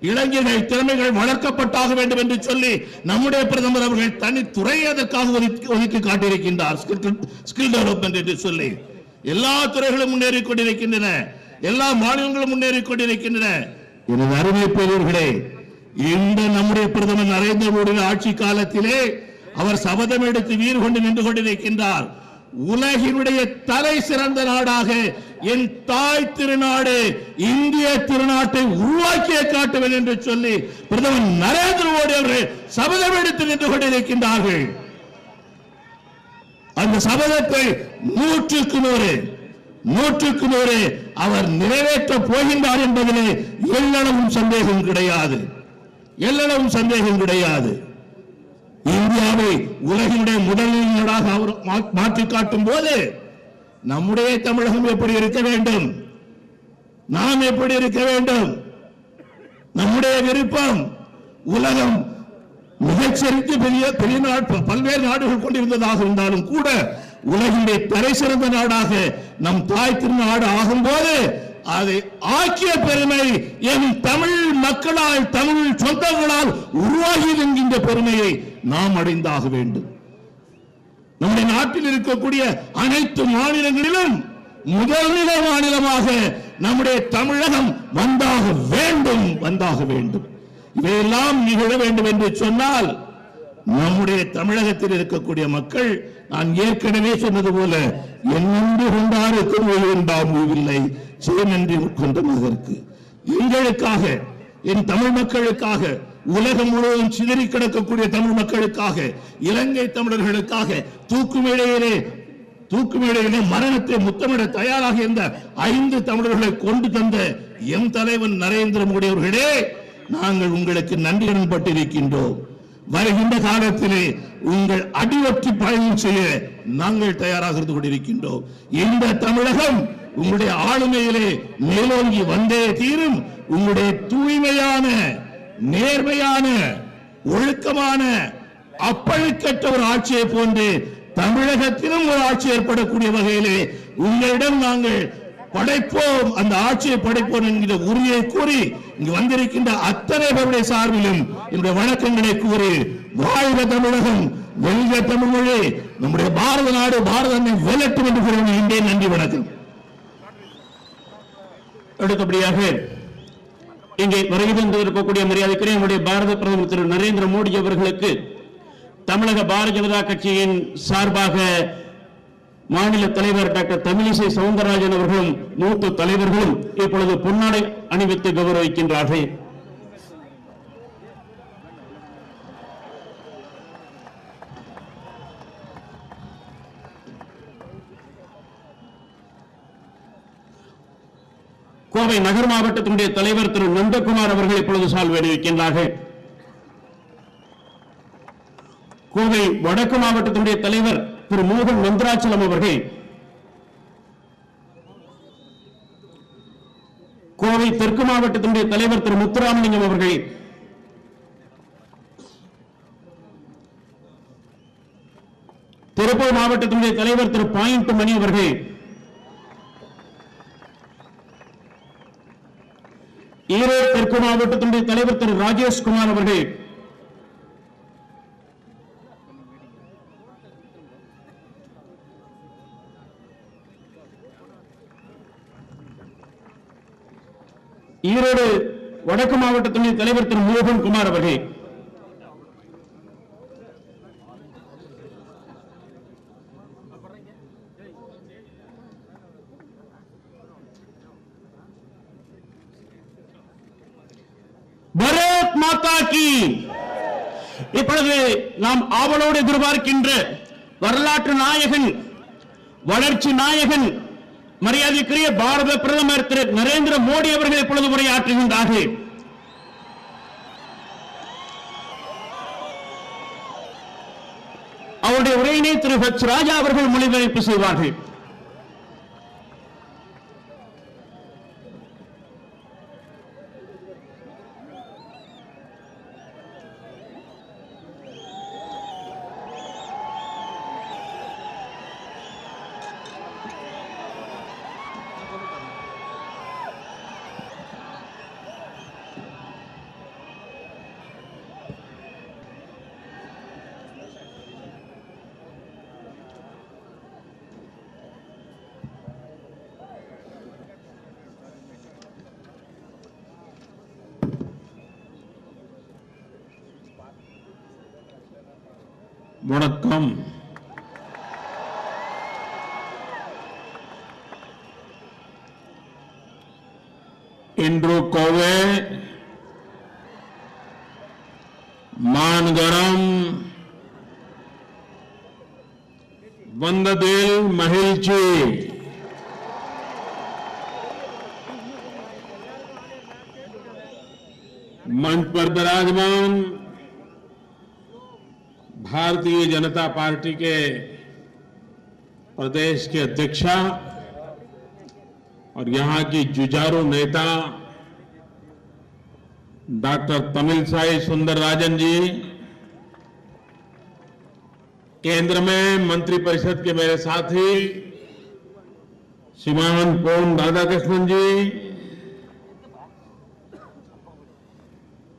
C: இளைஞர்கள் திறமைகள் வளர்க்கப்பட்டாக வேண்டும் என்று சொல்லி நம்முடைய பிரதமர் அவர்கள் தனித்துறை அதற்காக ஒதுக்கி காட்டியிருக்கின்றார். ஸ்கில் டெவலப்மெண்ட் என்று சொல்லி எல்லா துறைகளும் முன்னேறிக் கொண்டிருக்கின்றன, எல்லா மாநிலங்களும் முன்னேறிக் கொண்டிருக்கின்றன. எனது அருமை பெரியவர்களே, இந்த நம்முடைய பிரதமர் நரேந்திர மோடி ஆட்சி காலத்திலே அவர் சபதம் எடுத்து வீறு கொண்டு நின்று கொண்டிருக்கின்றார். உலகினுடைய தலை சிறந்த நாடாக என் தாய் திருநாடு இந்திய திருநாட்டை உருவாக்கிய காட்டுவேன் என்று சொல்லி பிரதமர் நரேந்திர மோடி அவர்கள் சபதம் எடுத்து நின்று கொண்டிருக்கின்றார்கள். அந்த சபதத்தை 100க்கு 100 அவர் நிறைவேற்ற போகின்றார் என்பதிலே எல்லளவும் சந்தேகம் கிடையாது. இந்தியாவை உலகினுடைய முதல் நாடாக அவர் மாற்றி காட்டும் போது நம்முடைய தமிழகம் எப்படி இருக்க வேண்டும், நாம் எப்படி இருக்க வேண்டும்? நம்முடைய விருப்பம் உலகம் மிகச்சிறந்த பெரிய பல்வேறு நாடுகள் கொண்டிருந்ததாக இருந்தாலும் கூட உலகினுடைய தலை சிறந்த நாடாக நம் தாய் திருநாடு ஆகும் போது அதை ஆக்கிய பெருமை என் தமிழ் மக்களால் தமிழ் சொந்தங்களால் உருவாகியது என்கின்ற பெருமையை நாம் அடைந்தாக வேண்டும். நம்முடைய நாட்டில் இருக்கக்கூடிய அனைத்து மாநிலங்களிலும் முதல்நிலை மாநிலமாக நம்முடைய தமிழகம் வந்தாக வேண்டும். இவையெல்லாம் நிகழ வேண்டும் என்று சொன்னால் நம்முடைய தமிழகத்தில் இருக்கக்கூடிய மக்கள், நான் ஏற்கனவே சொன்னது போல, என்னென்று கொண்டாருக்கும் உண்டாமுவில்லை சேனன்றி கொண்டமாக இருக்கு. எங்களுக்காக, என் தமிழ் மக்களுக்காக, உலகம் முழுவதும் சிதறி கிடக்கக்கூடிய தமிழ் மக்களுக்காக, இலங்கை தமிழர்களுக்காக தூக்குமேடையிலே மரணத்தை முத்தமிட தயாராக இருந்த 5 தமிழர்களை கொண்டு தந்த எம் தலைவன் நரேந்திர மோடி அவர்களே, நாங்கள் உங்களுக்கு நன்றியுடன் பட்டிருக்கின்றோம். வருகின்ற காலத்திலே உங்கள் அடிவற்றி பயணம் செய்ய நாங்கள் தயாராக இருந்து கொண்டிருக்கின்றோம். இந்த தமிழகம் உங்களுடைய ஆளுமையிலே மேலோங்கி வந்தே தீரும். உங்களுடைய தூய்மையான, நேர்மையான, ஒழுக்கமான, அப்பழுக்கற்ற ஒரு ஆட்சியை போன்று தமிழகத்திலும் ஒரு ஆட்சி ஏற்படக்கூடிய வகையிலே உங்களிடம் நாங்கள் படைப்போம், அந்த ஆட்சியை படைப்போம் என்கிற உறுதியை கூறி இங்கு வந்திருக்கின்ற அத்தனை பேருடைய சார்பிலும் என்னுடைய வணக்கங்களை கூறி, வாழ்க தமிழகம், வெல்க தமிழ் மொழி, நம்முடைய பாரத நாடு பாரத அன்னை வெல்லட்டும் என்று கூறுகின்றேன். நன்றி, வணக்கம்.
B: அடுத்தபடியாக இங்கே வருகை தந்திருக்கக்கூடிய மரியாதைக்குரிய நம்முடைய பாரத பிரதமர் திரு நரேந்திர மோடி அவர்களுக்கு தமிழக பாரதிய ஜனதா கட்சியின் சார்பாக மாநில தலைவர் டாக்டர் தமிழிசை சவுந்தரராஜன் அவர்களும் மூத்த தலைவர்களும் இப்பொழுது பொன்னாடை அணிவித்து கௌரவிக்கின்றார்கள். கோவை நகர் மாவட்டத்தினுடைய தலைவர் திரு நந்தகுமார் அவர்கள் இப்பொழுது சால்வை அணிவிக்கின்றார்கள். கோவை வடக்கு மாவட்டத்தினுடைய தலைவர் திரு மோகன் மந்திராச்சலம் அவர்கள், கோவை தெற்கு மாவட்டத்தினுடைய தலைவர் திரு முத்துராமலிங்கம் அவர்கள், திருப்பூர் மாவட்டத்தினுடைய தலைவர் திரு பாயிண்ட் மணி அவர்கள், ஈரோடு தெற்கு மாவட்டத்தினுடைய தலைவர் திரு ராஜேஷ்குமார் அவர்கள், ஈரோடு வடக்கு மாவட்டத்தினுடைய தலைவர் திரு மோகன் குமார் அவர்கள், பாரத் மாதா கி. இப்பொழுது நாம் ஆவலோடு எதிர்பார்க்கின்ற வரலாற்று நாயகன், வளர்ச்சி நாயகன், மரியாதைக்குரிய பாரத பிரதமர் திரு நரேந்திர மோடி அவர்கள் இப்பொழுது உரையாற்றுகின்றார்கள். அவருடைய உரையினை திரு ஹெச் ராஜா அவர்கள் மொழிபெயர்ப்பு செய்வார்கள். வணக்கம். இன்று கோவை மாநகரம் வந்ததில் மகிழ்ச்சி. मंच पर विराजमान
D: भारतीय जनता पार्टी के प्रदेश के अध्यक्षा और यहां की जुझारू नेता डॉक्टर तमिलसाई सुंदरराजन जी, केंद्र में मंत्रिपरिषद के मेरे साथी श्रीमान पोन राधाकृष्णन जी,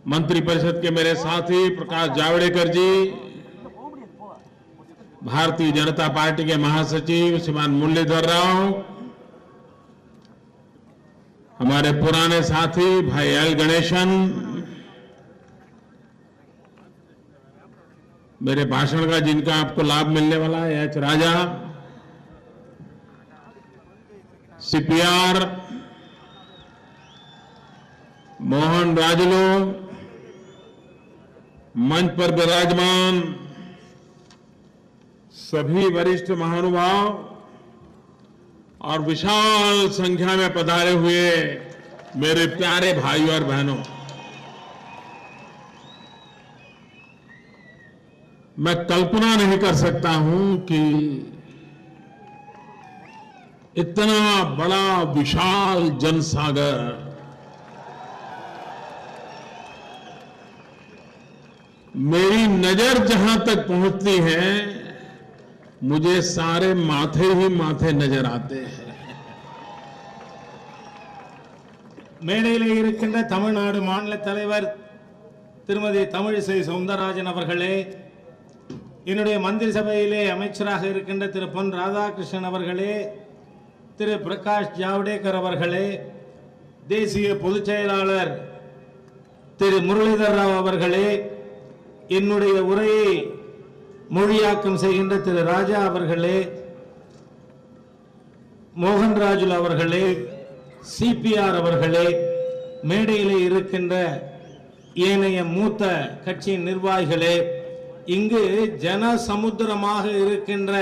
D: मंत्रिपरिषद के मेरे साथी प्रकाश जावड़ेकर जी, भारतीय जनता पार्टी के महासचिव श्रीमान मुरलीधर राव, हमारे पुराने साथी भाई एल गणेशन, मेरे भाषण का जिनका आपको लाभ मिलने वाला है एच राजा, सीपीआर, मोहन राजुलू, मंच पर विराजमान सभी वरिष्ठ महानुभाव और विशाल संख्या में पधारे हुए मेरे प्यारे भाइयों और बहनों, मैं कल्पना नहीं कर सकता हूं कि इतना बड़ा विशाल जनसागर मेरी नजर जहां तक पहुंचती है, मुझे सारे माथे ही माथे नजर आते हैं।
E: மேடையில் இருக்கின்ற தமிழ்நாடு மாநில தலைவர் திருமதி தமிழிசை சவுந்தரராஜன் அவர்களே, என்னுடைய மந்திரி சபையிலே அமைச்சராக இருக்கின்ற திரு பொன் ராதாகிருஷ்ணன் அவர்களே, திரு பிரகாஷ் ஜாவடேகர் அவர்களே, தேசிய பொதுச் செயலாளர் திரு முரளிதர் ராவ் அவர்களே, என்னுடைய உரையை மொழியாக்கம் செய்கின்ற திரு ராஜா அவர்களே, மோகன் ராஜுல் அவர்களே, சிபிஆர் அவர்களே, மேடையிலே இருக்கின்ற ஏனைய மூத்த கட்சியின் நிர்வாகிகளே, இங்கு ஜன சமுத்திரமாக இருக்கின்ற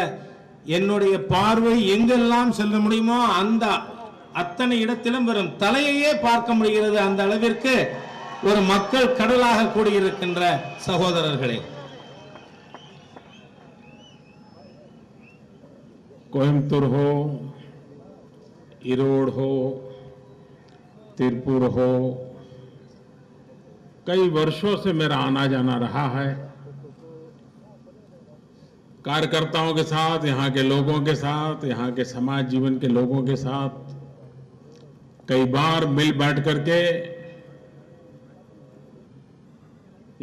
E: என்னுடைய பார்வை எங்கெல்லாம் செல்ல முடியுமோ அந்த அத்தனை இடத்திலும் வெறும் தலையையே பார்க்க முடிகிறது. அந்த அளவிற்கு ஒரு மக்கள் கடலாக கூடியிருக்கின்ற சகோதரர்களே,
D: कोयम्बतूर हो, इरोड हो, तिरपुर हो, कई वर्षों से मेरा आना जाना रहा है। कार्यकर्ताओं के साथ, यहाँ के लोगों के साथ, यहाँ के समाज जीवन के लोगों के साथ कई बार मिल बैठ करके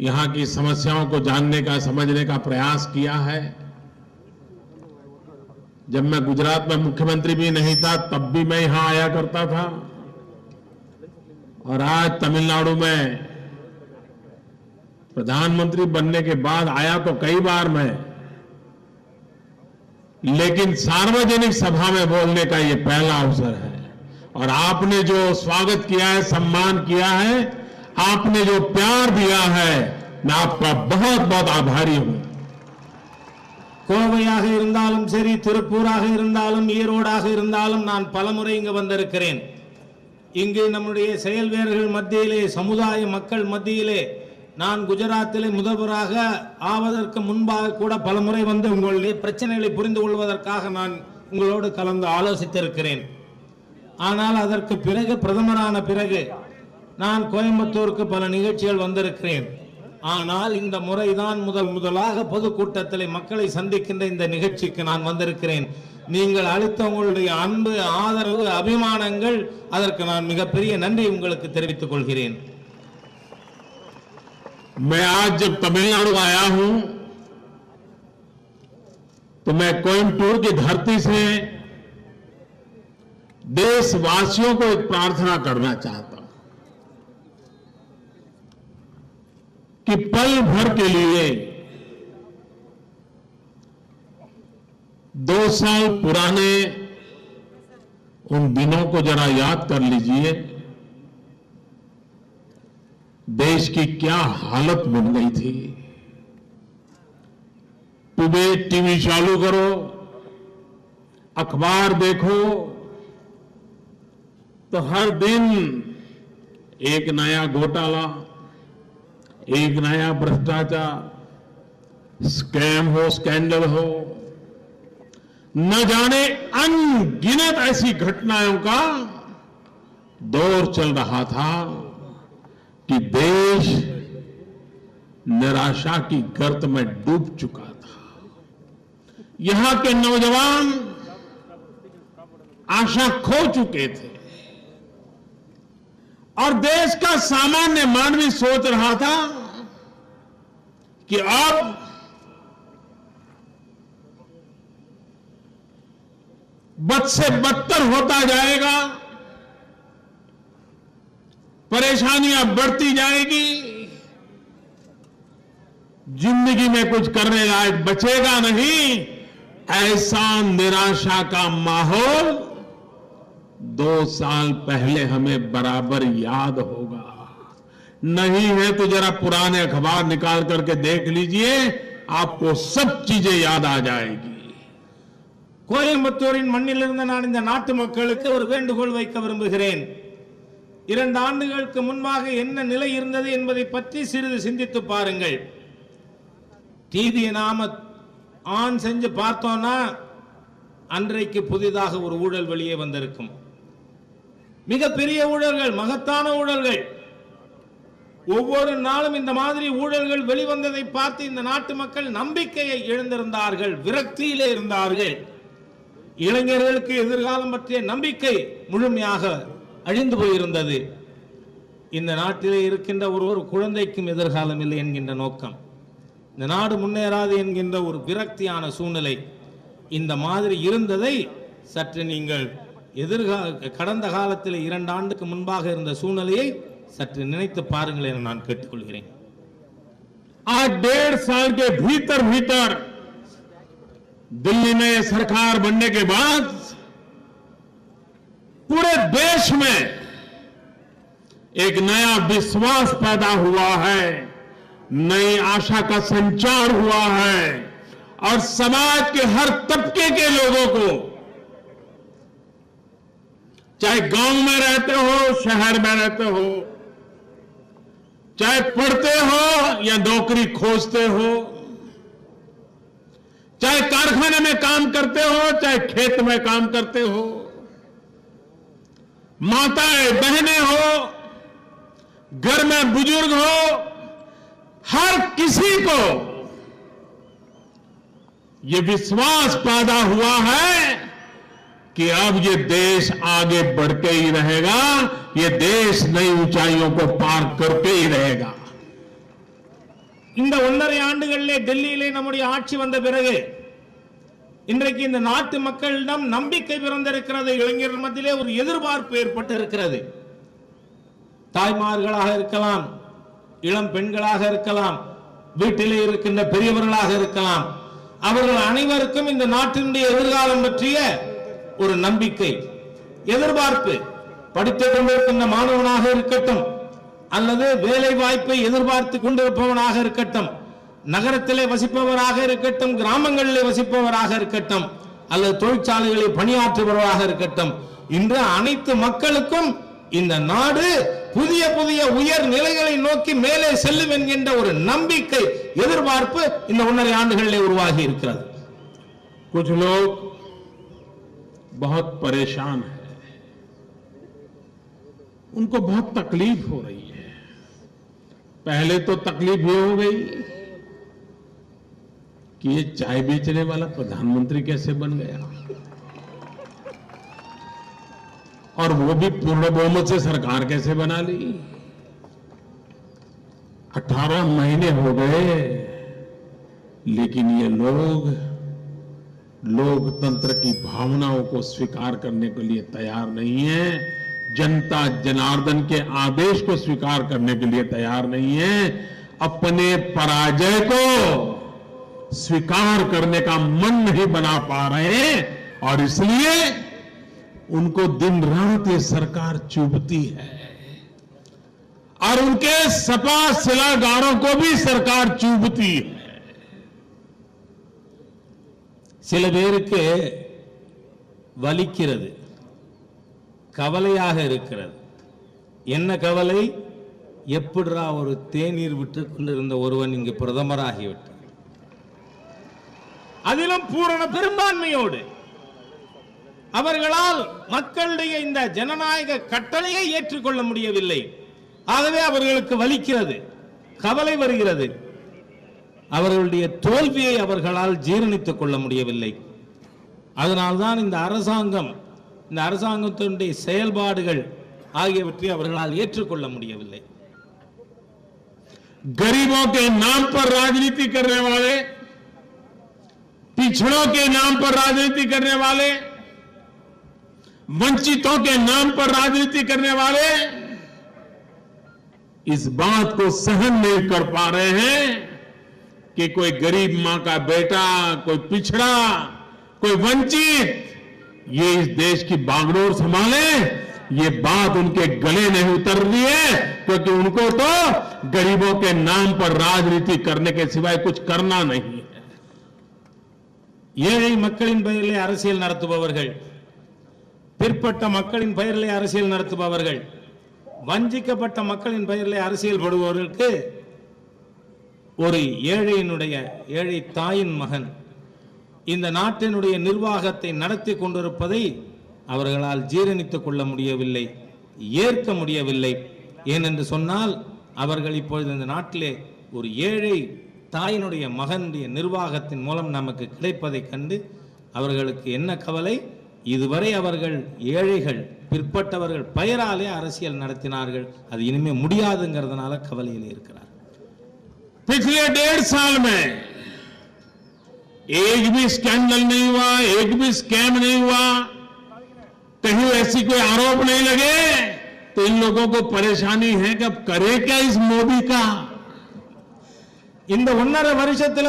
D: यहाँ की समस्याओं को जानने का, समझने का प्रयास किया है। जब मैं गुजरात में मुख्यमंत्री भी नहीं था तब भी मैं यहां आया करता था, और आज तमिलनाडु में प्रधानमंत्री बनने के बाद आया तो कई बार मैं, लेकिन सार्वजनिक सभा में बोलने का ये पहला अवसर है। और आपने जो स्वागत किया है, सम्मान किया है, आपने जो प्यार दिया है, मैं आपका बहुत बहुत आभारी हूं।
E: கோவையாக இருந்தாலும் சரி, திருப்பூராக இருந்தாலும், ஈரோடாக இருந்தாலும் நான் பலமுறை இங்கு வந்திருக்கிறேன். இங்கு நம்முடைய செயல் வீரர்கள் மத்தியிலே, சமுதாய மக்கள் மத்தியிலே, நான் குஜராத்திலே முதல்வராக ஆவதற்கு முன்பாக கூட பலமுறை வந்து உங்களுடைய பிரச்சனைகளை புரிந்து கொள்வதற்காக நான் உங்களோடு கலந்து ஆலோசித்திருக்கிறேன். ஆனால் அதற்கு பிறகு, பிரதமரான பிறகு நான் கோயம்புத்தூருக்கு பல நிகழ்ச்சிகள் வந்திருக்கிறேன். ஆனால் இந்த முறைதான் முதலாக பொதுக்கூட்டத்தில் மக்களை சந்திக்கின்ற இந்த நிகழ்ச்சிக்கு நான் வந்திருக்கிறேன். நீங்கள் அளித்த உங்களுடைய அன்பு, ஆதரவு, அபிமானங்கள், அதற்கு நான் மிகப்பெரிய நன்றி உங்களுக்கு தெரிவித்துக் கொள்கிறேன்.
D: मैं आज जब तमिलनाडु आया हूं तो मैं कोयम्बटूर की धरती से देशवासियों को एक प्रार्थना करना चाहता हूं कि पल भर के लिए 2 साल पुराने उन दिनों को जरा याद कर लीजिए। देश की क्या हालत बन गई थी। सुबह टीवी चालू करो, अखबार देखो तो हर दिन एक नया घोटाला, एक नया भ्रष्टाचार, स्कैम हो, स्कैंडल हो, न जाने अनगिनत ऐसी घटनाओं का दौर चल रहा था कि देश निराशा की गर्त में डूब चुका था। यहां के नौजवान आशा खो चुके थे और देश का सामान्य मानवी सोच रहा था कि अब बद से बदतर होता जाएगा, परेशानियां बढ़ती जाएगी, जिंदगी में कुछ करने लायक बचेगा नहीं। ऐसा निराशा का माहौल 2 साल पहले हमें बराबर याद होगा। नहीं है तो जरा पुराने अखबार निकाल करके देख लीजिए, आपको सब चीजें याद आ जाएगी।
E: கோயம்புத்தூரின் மண்ணிலிருந்து நான் இந்த நாட்டு மக்களுக்கு ஒரு வேண்டுகோள் வைக்க விரும்புகிறேன். 2 ஆண்டுகளுக்கு முன்பாக என்ன நிலை இருந்தது என்பதை பற்றி சிறிது சிந்தித்து பாருங்கள். டிவியை நாம ஆன் செஞ்சு பார்த்தோம்னா அன்றைக்கு புதிதாக ஒரு ஊழல் வெளியே வந்திருக்கும். மிகப்பெரிய ஊழல்கள், மகத்தான ஊழல்கள். ஒவ்வொரு நாளும் இந்த மாதிரி ஊழல்கள் வெளிவந்ததை பார்த்து இந்த நாட்டு மக்கள் நம்பிக்கையை இழந்திருந்தார்கள், விரக்தியிலே இருந்தார்கள். இளைஞர்களுக்கு எதிர்காலம் பற்றிய நம்பிக்கை முழுமையாக அழிந்து போயிருந்தது. இந்த நாட்டிலே இருக்கின்ற ஒரு குழந்தைக்கும் எதிர்காலம் இல்லை என்கின்ற நோக்கம், இந்த நாடு முன்னேறாது என்கின்ற ஒரு விரக்தியான சூழ்நிலை இந்த மாதிரி இருந்ததை சற்று நீங்கள் கடந்த காலத்தில் 2 ஆண்டுக்கு முன்பாக இருந்த சூழ்நிலையை சற்று நினைத்து பாருங்கள் என நான் கேட்டுக்கொள்கிறேன்.
D: आज 1.5 साल के भीतर दिल्ली में सरकार बनने के बाद पूरे देश में एक नया विश्वास पैदा हुआ है, नई आशा का संचार हुआ है और समाज के हर तबके के लोगों को, चाहे गांव में रहते हो, शहर में रहते हो, चाहे पढ़ते हो या नौकरी खोजते हो, चाहे कारखाने में काम करते हो, चाहे खेत में काम करते हो, माताएं बहनें हो, घर में बुजुर्ग हो, हर किसी को ये विश्वास पैदा हुआ है कि अब ये देश आगे बढ़ के ही रहेगा, ये देश नई ऊंचाइयों को पार करके ही रहेगा।
E: இந்த 1.5 ஆண்டுகளிலே டெல்லியிலே நம்முடைய ஆட்சி வந்த பிறகு இன்றைக்கு இந்த நாட்டு மக்களிடம் நம்பிக்கை பிறந்திருக்கிறது. இளைஞர்கள் மத்தியிலே ஒரு எதிர்பார்ப்பு ஏற்பட்டு இருக்கிறது. தாய்மார்களாக இருக்கலாம், இளம் பெண்களாக இருக்கலாம், வீட்டிலே இருக்கின்ற பெரியவர்களாக இருக்கலாம், அவர்கள் அனைவருக்கும் இந்த நாட்டினுடைய எதிர்காலம் பற்றிய ஒரு நம்பிக்கை, எதிர்பார்ப்பு. படித்துக் கொண்டிருக்கின்ற மாணவனாக இருக்கட்டும் அல்லது வேலை வாய்ப்பை எதிர்பார்த்து கொண்டிருப்பவனாக இருக்கட்டும், நகரத்திலே வசிப்பவராக இருக்கட்டும், கிராமங்களிலே வசிப்பவராக இருக்கட்டும் அல்லது தொழிற்சாலைகளில் பணியாற்றுபவராக இருக்கட்டும், இன்று அனைத்து மக்களுக்கும் இந்த நாடு புதிய புதிய உயர் நிலைகளை நோக்கி மேலே செல்லும் என்கின்ற ஒரு நம்பிக்கை, எதிர்பார்ப்பு இந்த 1.5 ஆண்டுகளிலே உருவாகி இருக்கிறது.
D: कुछ लोग बहुत परेशान हैं, उनको बहुत तकलीफ हो रही है। पहले तो तकलीफ ये हो गई कि ये चाय बेचने वाला प्रधानमंत्री कैसे बन गया, और वो भी पूर्ण बहुमत से सरकार कैसे बना ली। 18 महीने हो गए, लेकिन ये लोग लोकतंत्र की भावनाओं को स्वीकार करने के लिए तैयार नहीं है, जनता जनार्दन के आदेश को स्वीकार करने के लिए तैयार नहीं है, अपने पराजय को स्वीकार करने का मन नहीं बना पा रहे, और इसलिए उनको दिन रात ये सरकार चुभती है और उनके सपा सिलागारों को भी सरकार चुभती है।
E: சில பேருக்கு வலிக்கிறது, கவலையாக இருக்கிறது. என்ன கவலை? எப்படிரா ஒரு தேநீர் விட்டுக் கொண்டிருந்த ஒருவன் இங்கு பிரதமராகிவிட்டார், அதிலும் பூரண பெரும்பான்மையோடு. அவர்களால் மக்களுடைய இந்த ஜனநாயக கட்டளையை ஏற்றுக்கொள்ள முடியவில்லை. ஆகவே அவர்களுக்கு வலிக்கிறது, கவலை வருகிறது. அவர்களுடைய தோல்வியை அவர்களால் ஜீரணித்துக் கொள்ள முடியவில்லை. அதனால்தான் இந்த அரசாங்கத்தினுடைய செயல்பாடுகள் ஆகியவற்றை அவர்களால் ஏற்றுக்கொள்ள முடியவில்லை.
D: गरीबों के नाम पर राजनीति करने वाले, पिछड़ों के नाम पर राजनीति करने वाले, वंचितों के नाम पर राजनीति करने वाले इस बात को सहन नहीं कर पा रहे हैं कि कोई गरीब मां का बेटा, कोई पिछड़ा, कोई वंचित ये इस देश की बागडोर संभाले। ये बात उनके गले नहीं उतर रही है, क्योंकि उनको तो गरीबों के नाम पर राजनीति करने के सिवाय कुछ करना नहीं है.
E: ஏழை மக்களின் பெயரிலே அரசியல் நடத்துபவர்கள், பிற்பட்ட மக்களின் பெயரிலே அரசியல் நடத்துபவர்கள், வஞ்சிக்கப்பட்ட மக்களின் பெயரிலே அரசியல் படுபவர்களுக்கு ஒரு ஏழை தாயின் மகன் இந்த நாட்டினுடைய நிர்வாகத்தை நடத்தி கொண்டிருப்பதை அவர்களால் ஜீரணித்துக் கொள்ள முடியவில்லை, ஏற்க முடியவில்லை. ஏனென்று சொன்னால் அவர்கள் இப்பொழுது இந்த நாட்டிலே ஒரு ஏழை தாயினுடைய மகனுடைய நிர்வாகத்தின் மூலம் நமக்கு கிடைப்பதை கண்டு அவர்களுக்கு என்ன கவலை? இதுவரை அவர்கள் ஏழைகள், பிற்பட்டவர்கள் பெயராலே அரசியல் நடத்தினார்கள், அது இனிமே முடியாதுங்கிறதுனால கவலையில் இருக்கிறார்.
D: पिछले 1.5 साल में एक भी स्कैंडल नहीं हुआ, एक भी स्कैम नहीं हुआ, कहीं ऐसी कोई आरोप नहीं लगे, तो इन लोगों को परेशानी है कि अब करे क्या इस मोदी का.
E: இந்த 1.5 வருஷத்துல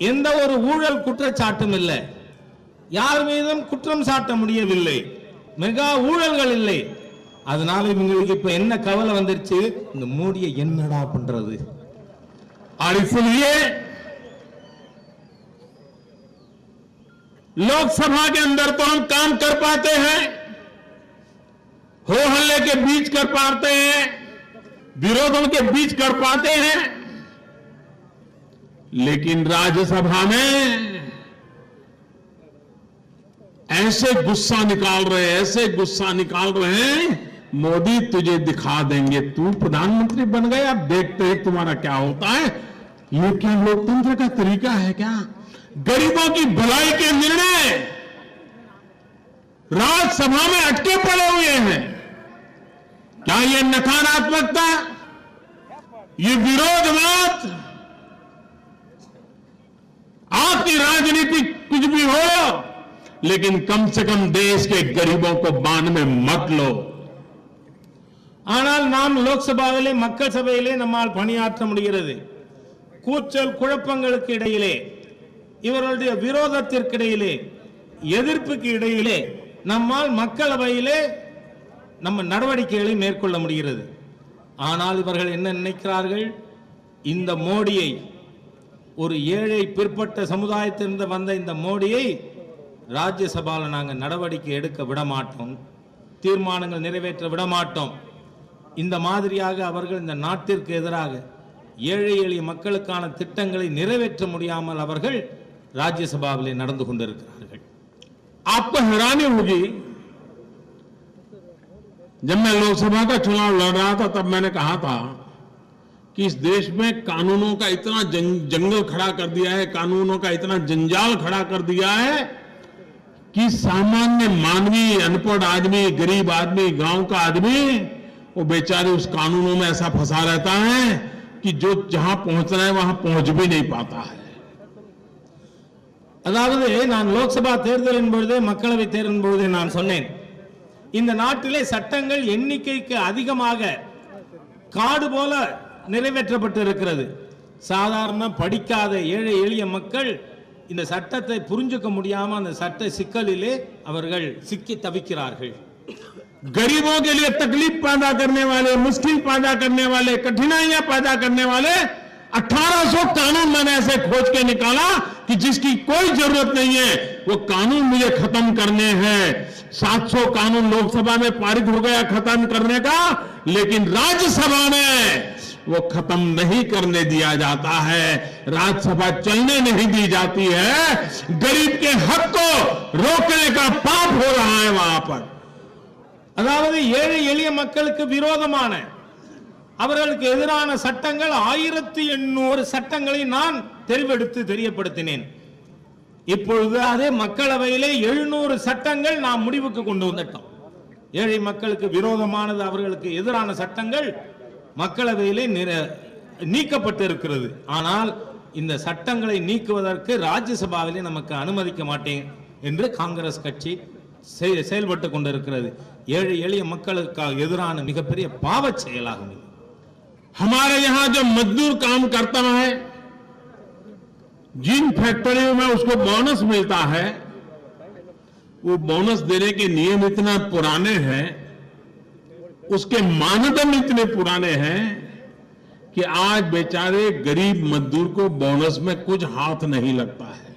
E: எந்த ஒரு ஊழல் குற்றச்சாட்டும் இல்லை, யார் மீதும் குற்றம் சாட்ட முடியவில்லை, மெகா ஊழல்கள் இல்லை. அதனால இவங்களுக்கு இப்ப என்ன கவலை வந்துருச்சு? இந்த மோடியை என்னடா பண்றது?
D: और इसलिए लोकसभा के अंदर तो हम काम कर पाते हैं, हो हल्ले के बीच कर पाते हैं, विरोधों के बीच कर पाते हैं, लेकिन राज्यसभा में ऐसे गुस्सा निकाल रहे हैं, मोदी तुझे दिखा देंगे, तू प्रधानमंत्री बन गए, अब देखते हैं तुम्हारा क्या होता है. ये क्या लोकतंत्र का तरीका है क्या? गरीबों की भलाई के निर्णय राज्यसभा में अटके पड़े हुए हैं. क्या ये नकारात्मकता, ये विरोधवाद, आपकी राजनीति कुछ भी हो, लेकिन कम से कम देश के गरीबों को बांध में मत लो.
E: ஆனால் நாம் லோக்சபாவிலே, மக்கள் சபையிலே நம்மால் பணியாற்ற முடிகிறது. கூச்சல் குழப்பங்களுக்கு இடையிலே, இவர்களுடைய விரோதத்திற்கு இடையிலே, எதிர்ப்புக்கு இடையிலே நம்மால் மக்களவையிலே நம்ம நடவடிக்கைகளை மேற்கொள்ள முடிகிறது. ஆனால் இவர்கள் என்ன நினைக்கிறார்கள்? இந்த மோடியை, ஒரு ஏழை பிற்பட்ட சமுதாயத்திலிருந்து வந்த இந்த மோடியை ராஜ்யசபாவில் நாங்கள் நடவடிக்கை எடுக்க விடமாட்டோம், தீர்மானங்கள் நிறைவேற்ற விடமாட்டோம். இந்த மாதிரியாக அவர்கள் இந்த நாட்டிற்கு எதிராக ஏழை எளிய மக்களுக்கான திட்டங்களை நிறைவேற்ற முடியாமல் அவர்கள் राज्यसभा में நடந்து கொண்டிருக்கிறார்கள்.
D: आपको हैरानी होगी, जब मैं लोकसभा का चुनाव लड़ रहा था तब मैंने कहा था कि इस देश में कानूनों का इतना जंगल खड़ा कर दिया है, कानूनों का इतना जंजाल खड़ा कर दिया है कि सामान्य मानवी, अनपढ़ आदमी, गरीब आदमी, गांव का आदमी, वो बेचारे उस कानूनों में ऐसा फंसा रहता है कि जो जहां पहुंचना है वहां पहुंच भी नहीं पाता है.
E: அதாவது நான் லோக்சபா தேர்தலின் பொழுதே, மக்களவை தேர்தலின் பொழுதே நான் சொன்னேன், இந்த நாட்டிலே சட்டங்கள் எண்ணிக்கைக்கு அதிகமாக காடு போல நிறைவேற்றப்பட்டு இருக்கிறது. சாதாரண படிக்காத ஏழை எளிய மக்கள் இந்த சட்டத்தை புரிஞ்சுக்க முடியாம அந்த சட்ட சிக்கலிலே அவர்கள் சிக்கி தவிக்கிறார்கள்.
D: गरीबों के लिए तकलीफ पैदा करने वाले, मुश्किल पैदा करने वाले, कठिनाइयां पैदा करने वाले 1800 कानून मैंने ऐसे खोज के निकाला कि जिसकी कोई जरूरत नहीं है, वो कानून मुझे खत्म करने हैं. 700 कानून लोकसभा में पारित हो गया खत्म करने का, लेकिन राज्यसभा में वो खत्म नहीं करने दिया जाता है, राज्यसभा चलने नहीं दी जाती है। गरीब के हक को रोकने का पाप हो रहा है वहां पर।
E: அதாவது ஏழை எளிய மக்களுக்கு விரோதமான அவர்களுக்கு எதிரான சட்டங்கள் 1800 சட்டங்களை நான் தெரிவெடுத்து தெரியப்படுத்தினேன். இப்பொழுது அதே மக்களவையிலே 700 சட்டங்கள் நாம் முடிவுக்கு கொண்டு வந்துட்டோம். ஏழை மக்களுக்கு விரோதமானது அவர்களுக்கு எதிரான சட்டங்கள் மக்களவையிலே நீக்கப்பட்டு இருக்கிறது. ஆனால் இந்த சட்டங்களை நீக்குவதற்கு ராஜ்யசபாவிலே நமக்கு அனுமதிக்க மாட்டேன் என்று காங்கிரஸ் கட்சி செயல்பட்டு கொண்டிருக்கிறது. ஏழை எளிய மக்களுக்கு எதிரான மிகப்பெரிய பாவச் செயலாகும்.
D: हमारे यहां जो मजदूर काम करता है, जिन फैक्ट्रियों में उसको बोनस मिलता है, वो बोनस देने के नियम इतना पुराने हैं, उसके मानदंड इतने पुराने हैं कि आज बेचारे गरीब मजदूर को बोनस में कुछ हाथ नहीं लगता है।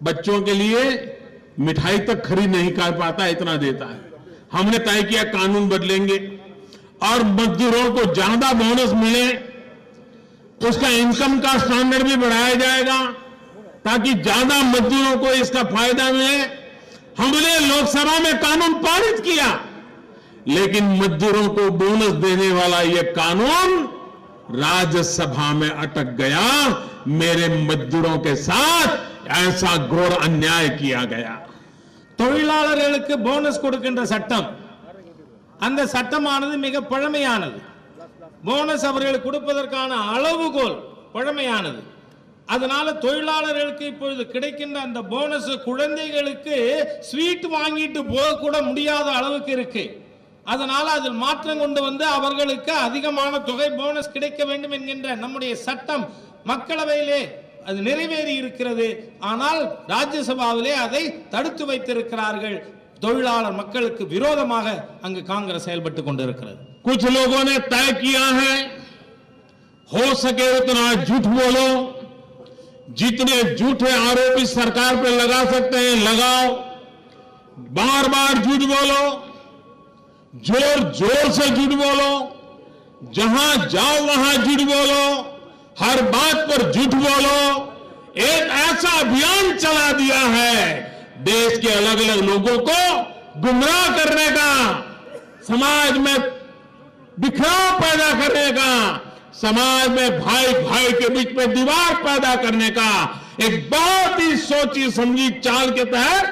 D: बच्चों के लिए मिठाई तक खरीद नहीं कर पाता, इतना देता है। हमने तय किया कानून बदलेंगे और मजदूरों को ज्यादा बोनस मिले, उसका इनकम का स्टैंडर्ड भी बढ़ाया जाएगा ताकि ज्यादा मजदूरों को इसका फायदा मिले। हमने लोकसभा में कानून पारित किया, लेकिन मजदूरों को बोनस देने वाला यह कानून राज्यसभा में अटक गया। मेरे मजदूरों के साथ ऐसा घोर अन्याय किया गया।
E: தொழிலாளர்களுக்கு போனஸ் கொடுக்கின்ற சட்டம், அந்த சட்டமானது மிக பழமையானது. போனஸ் அவர்களுக்கு கொடுப்பதற்கான அளவுகோல் பழமையானது. அதனால தொழிலாளர்களுக்கு இப்பொழுது கிடைக்கின்ற அந்த போனஸ் குழந்தைகளுக்கு ஸ்வீட் வாங்கிட்டு போக கூட முடியாத அளவுக்கு இருக்கு. அதனால அதில் மாற்றம் கொண்டு வந்து அவர்களுக்கு அதிகமான தொகை போனஸ் கிடைக்க வேண்டும் என்கின்ற நம்முடைய சட்டம் மக்களவையிலே அது நிறைவேறி இருக்கிறது. ஆனால் ராஜ்யசபாவிலே அதை தடுத்து வைத்திருக்கிறார்கள். தொழிலாளர் மக்களுக்கு விரோதமாக அங்கு காங்கிரஸ் செயல்பட்டு கொண்டிருக்கிறது.
D: कुछ लोगों ने तय किया है, हो सके उतना झूठ बोलो, जितने झूठे आरोप इस सरकार पर लगा सकते हैं लगाओ, बार बार झूठ बोलो, जोर जोर से झूठ बोलो, जहां जाओ वहां झूठ बोलो, हर बात पर झूठ बोलो। एक ऐसा अभियान चला दिया है देश के अलग अलग लोगों को गुमराह करने का, समाज में बिखराव पैदा करने का, समाज में भाई भाई के बीच में दीवार पैदा करने का एक बहुत ही सोची समझी चाल के तहत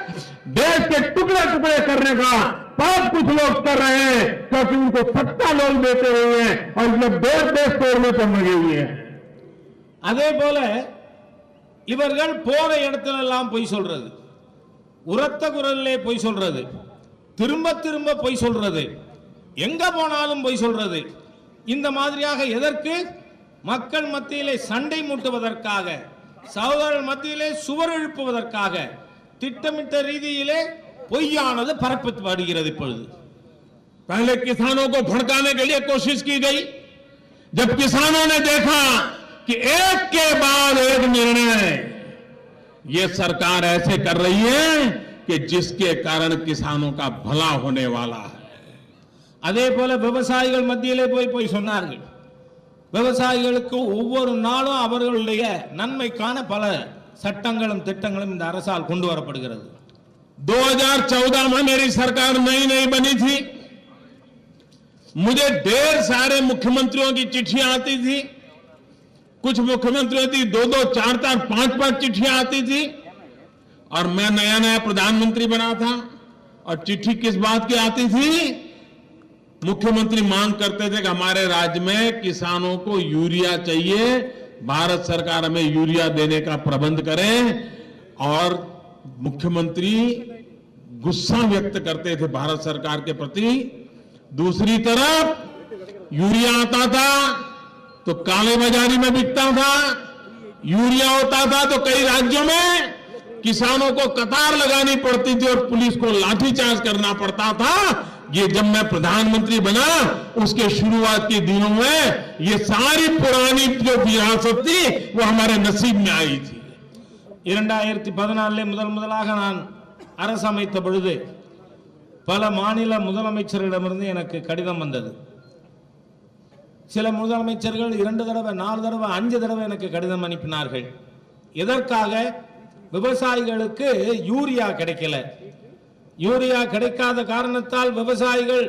D: देश के टुकड़े टुकड़े करने का पाप कुछ लोग कर रहे हैं, क्योंकि उनको सत्ता लोग देते हुए हैं और इसमें देश तोड़ने पर लगे हुए हैं।
E: அதே போல இவர்கள் போற இடத்துல எல்லாம் பொய் சொல்றது, உரத்த குரலிலே பொய் சொல்றது, திரும்ப திரும்ப பொய் சொல்றது, எங்க போனாலும் பொய் சொல்றது. இந்த மாதிரியாக எதற்கு? மக்கள் மத்தியிலே சண்டை மூட்டுவதற்காக, சகோதரர்கள் மத்தியிலே சுவர் எழுப்புவதற்காக திட்டமிட்ட ரீதியிலே பொய்யானது பரப்பப்படுகிறது. இப்பொழுது
D: पहले किसानों को भड़काने के लिए कोशिश की गई, जब किसानों ने देखा कि एक के बाद एक निर्णय ये सरकार ऐसे कर रही है कि जिसके कारण किसानों का भला होने वाला है।
E: அதே போல விவசாயிகள் மத்தியிலே போய் சொன்னார்கள். விவசாயிகளுக்கு ஒவ்வொரு நாளும் அவர்களுடைய நன்மைக்கான பல சட்டங்களும் திட்டங்களும் இந்த அரசால் கொண்டு வரப்படுகிறது.
D: 2014 में मेरी सरकार नई बनी थी, मुझे ढेर सारे मुख्यमंत्रियों की चिट्ठियां आती थी। कुछ मुख्यमंत्रियों की 2-2, 4-4, 5-5 चिट्ठियां आती थी और मैं नया प्रधानमंत्री बना था। और चिट्ठी किस बात की आती थी? मुख्यमंत्री मांग करते थे कि हमारे राज्य में किसानों को यूरिया चाहिए, भारत सरकार हमें यूरिया देने का प्रबंध करे। और मुख्यमंत्री गुस्सा व्यक्त करते थे भारत सरकार के प्रति। दूसरी तरफ यूरिया आता था तो काले बाजारी में बिकता था, यूरिया होता था तो कई राज्यों में किसानों को कतार लगानी पड़ती थी और पुलिस को लाठीचार्ज करना पड़ता था। ये जब मैं प्रधानमंत्री बना उसके शुरुआत के दिनों में ये सारी पुरानी जो विरासत थी वो हमारे नसीब में आई थी।
E: 2014 முதலாக நான் அரசு அமைத்த பொழுது பல மாநில முதலமைச்சர்களிடமிருந்து எனக்கு கடிதம் வந்தது. சில முதலமைச்சர்கள் 2 தடவை 4 தடவை 5 தடவை எனக்கு கடிதம் அனுப்பினார்கள். எதற்காக? விவசாயிகளுக்கு யூரியா கிடைக்கல. யூரியா கிடைக்காத காரணத்தால் விவசாயிகள்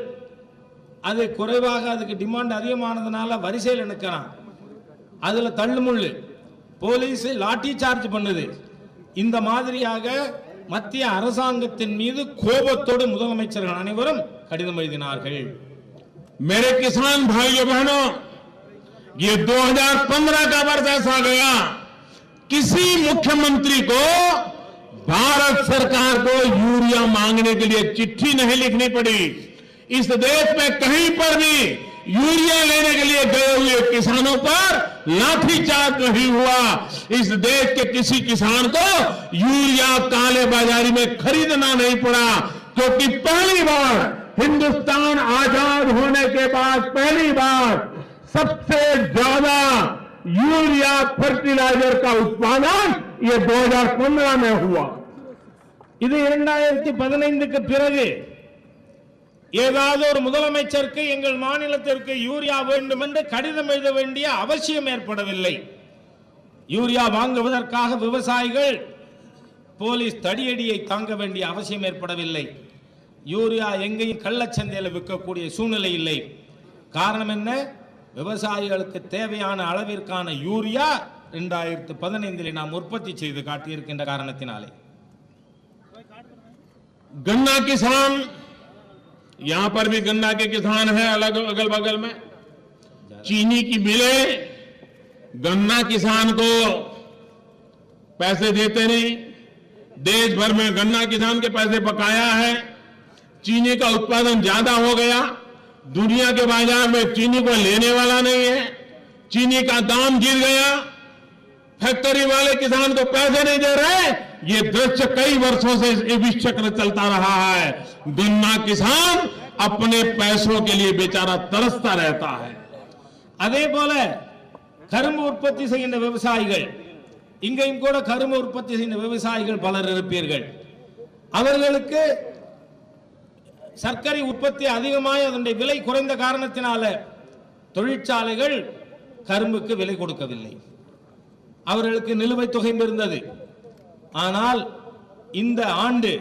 E: அது குறைவாக, அதுக்கு டிமாண்ட் அதிகமானதுனால வரிசையில் நிற்கிறான். அதுல தள்ளுமுள்ளு, போலீஸ் லாட்டி சார்ஜ் பண்ணுது. இந்த மாதிரியாக மத்திய அரசாங்கத்தின் மீது கோபத்தோடு முதலமைச்சர்கள் அனைவரும் கடிதம் எழுதினார்கள்.
D: मेरे किसान भाइयों बहनों, ये 2015 का वर्ष ऐसा गया, किसी मुख्यमंत्री को भारत सरकार को यूरिया मांगने के लिए चिट्ठी नहीं लिखनी पड़ी। इस देश में कहीं पर भी यूरिया लेने के लिए गए हुए किसानों पर लाठीचार्ज नहीं हुआ। इस देश के किसी किसान को यूरिया काले बाजारी में खरीदना नहीं पड़ा, क्योंकि पहली बार हिंदुस्तान आजाद होने के बाद पहली बार सबसे ज्यादा यूरिया फर्टिलाइजर का उत्पादन ये 2015 में हुआ।
E: இது 2015க்கு பிறகு ஏதாவது ஒரு முதலமைச்சருக்கு எங்கள் மாநிலத்திற்கு யூரியா வேண்டும் என்று கடிதம் எழுத வேண்டிய அவசியம் ஏற்படவில்லை. யூரியா வாங்குவதற்காக விவசாயிகள் போலீஸ் தடியடியை தாங்க வேண்டிய அவசியம் ஏற்படவில்லை. யூரியா எங்கேயும் கள்ளச்சந்தையில் விற்கக்கூடிய சூழ்நிலை இல்லை. காரணம் என்ன? விவசாயிகளுக்கு தேவையான அளவிற்கான யூரியா 2015 நாம் உற்பத்தி செய்து காட்டியிருக்கின்ற காரணத்தினாலே.
D: गन्ना किसान, यहां पर भी गन्ना के किसान हैं अलग अगल बगल में, चीनी की मिलें गन्ना किसान को पैसे देते नहीं। देश भर में गन्ना किसान के पैसे बकाया है। चीनी का उत्पादन ज्यादा हो गया, दुनिया के बाजार में चीनी को लेने वाला नहीं है, चीनी का दाम गिर गया, फैक्ट्री वाले किसान को पैसे नहीं दे रहे। ये दृश्य कई वर्षों से इस चक्र चलता रहा है। गन्ना किसान अपने पैसों के लिए बेचारा तरसता रहता है।
E: அதே போல கரும்பு உற்பத்தி செய்கின்ற விவசாயிகள், இங்கேயும் கூட கரும்பு உற்பத்தி செய்கின்ற விவசாயிகள் பலர் இருப்பீர்கள். அவர்களுக்கு சர்க்கரை உற்பத்தி அதிகமாய் அதனுடைய விலை குறைந்த காரணத்தினால தொழிற்சாலைகள் கரும்புக்கு விலை கொடுக்கவில்லை. அவர்களுக்கு நிலுவைத் தொகை இருந்தது. ஆனால் இந்த ஆண்டு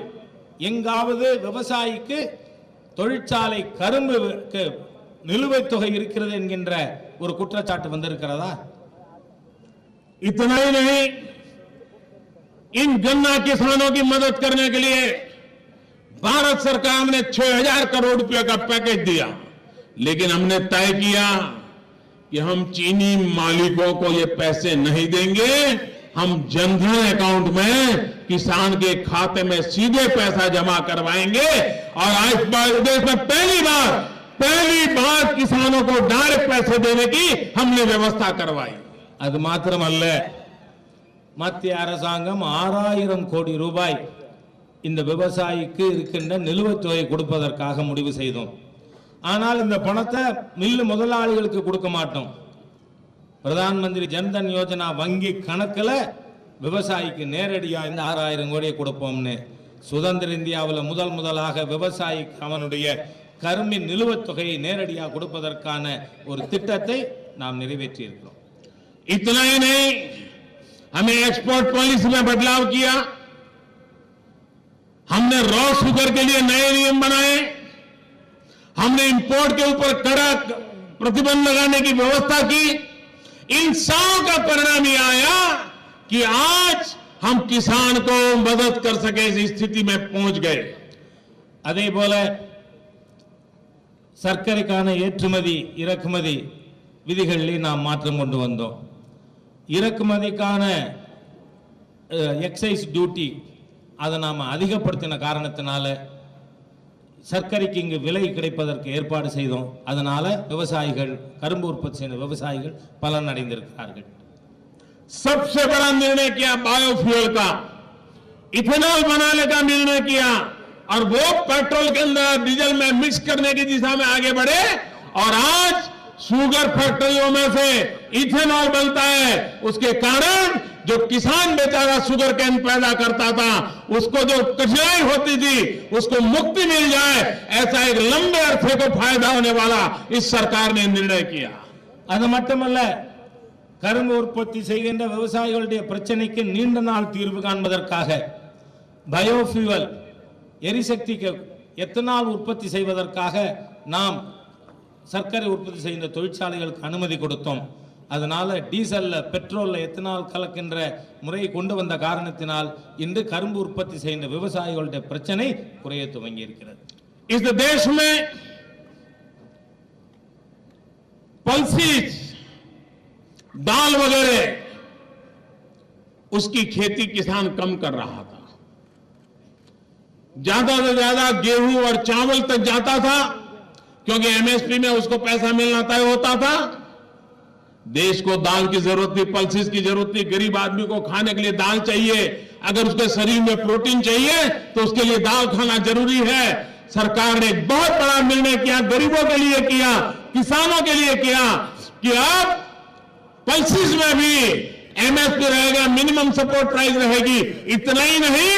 E: எங்காவது விவசாயிக்கு தொழிற்சாலை கரும்புக்கு நிலுவைத் தொகை இருக்கிறது என்கின்ற ஒரு குற்றச்சாட்டு வந்திருக்கிறதா?
D: इतना ही नहीं, इन गन्ना किसानों की मदद करने के लिए भारत सरकार ने 6000 करोड़ रुपए का पैकेज दिया, लेकिन हमने तय किया कि हम चीनी मालिकों को ये पैसे नहीं देंगे। हम जनधन अकाउंट में किसान के खाते में सीधे पैसा जमा करवाएंगे और आज देश में पहली बार किसानों को डायरेक्ट पैसे देने की हमने व्यवस्था करवाई।
E: அது மாத்திரமல்ல, மத்திய அரசாங்கம் 6000 கோடி ரூபாய் இந்த விவசாயிக்கு இருக்கின்ற நிலுவைத் தொகை கொடுப்பதற்காக முடிவு செய்தோம். ஆனால் இந்த பணத்தை மில்லு முதலாளிகளுக்கு கொடுக்க மாட்டோம். பிரதான் மந்திரி ஜன்தன் யோஜனா வங்கி கணக்கில் விவசாயிக்கு நேரடியாக இந்த 6000 கோடியை கொடுப்போம்னு சுதந்திர இந்தியாவில் முதலாக விவசாயிக்கு அவனுடைய கரும்பின் நிலுவைத் தொகையை நேரடியாக கொடுப்பதற்கான ஒரு திட்டத்தை நாம் நிறைவேற்றி இருக்கிறோம்.
D: इतना ही नहीं, हमें एक्सपोर्ट पॉलिसी में बदलाव किया। हमने रॉ शुगर के लिए नए नियम बनाए। हमने इंपोर्ट के ऊपर कड़क प्रतिबंध लगाने की व्यवस्था की। इन सब का परिणाम ये आया कि आज हम किसान को मदद कर सके इस स्थिति में पहुंच गए।
E: அதே போல சர்க்கரைக்கான ஏற்றுமதி இறக்குமதி விதிகளில் நாம் மாற்றம் கொண்டு வந்தோம். இறக்குமதிக்கான எக்ஸைஸ் டியூட்டி அதை நாம் அதிகப்படுத்தின காரணத்தினால சர்க்கரைக்கு இங்கு விலை கிடைப்பதற்கு ஏற்பாடு செய்தோம். அதனால விவசாயிகள், கரும்பு உற்பத்தி செய்த விவசாயிகள் பலன் அடைந்திருக்கிறார்கள்.
D: सबसे बड़ा निर्णय किया बायोफ्यूल का, इथेनॉल बनाने का निर्णय किया और वो पेट्रोल के अंदर डीजल में मिक्स करने की दिशा में आगे बढ़े और आज शुगर फैक्ट्रियों में से इथेनॉल बनता है। उसके कारण जो किसान बेचारा शुगर केन पैदा करता था, उसको जो कठिनाई होती थी, उसको मुक्ति मिल जाए, ऐसा एक लंबे अरसे को फायदा होने वाला इस सरकार ने निर्णय किया।
E: அது மட்டுமல்ல, கரும்பு உற்பத்தி செய்கின்ற விவசாயிகளுடைய பிரச்சனைக்கு நீண்ட நாள் தீர்வு காண்பதற்காக பயோஃபியூவல் எரிசக்திக்கு எத்தனால் உற்பத்தி செய்வதற்காக நாம் சர்க்கரை உற்பத்தி செய்கின்ற தொழிற்சாலைகளுக்கு அனுமதி கொடுத்தோம். அதனால டீசல்ல பெட்ரோல்ல எத்தனால் கலக்கின்ற முறையை கொண்டு வந்த காரணத்தினால் இன்று கரும்பு உற்பத்தி செய்கின்ற விவசாயிகளுடைய பிரச்சனை குறைய துவங்கி இருக்கிறது.
D: इस देश में पल्सीज दाल वगैरह उसकी खेती किसान कम कर रहा था. ज्यादा से ज्यादा गेहूं और चावल तक जाता था क्योंकि एमएसपी में उसको पैसा मिलना तय होता था. देश को दाल की जरूरत थी, पल्सीज की जरूरत थी. गरीब आदमी को खाने के लिए दाल चाहिए. अगर उसके शरीर में प्रोटीन चाहिए तो उसके लिए दाल खाना जरूरी है. सरकार ने एक बहुत बड़ा निर्णय किया, गरीबों के लिए किया, किसानों के लिए किया कि अब पल्सीज में भी एमएसपी रहेगा, मिनिमम सपोर्ट प्राइस रहेगी. इतना ही नहीं,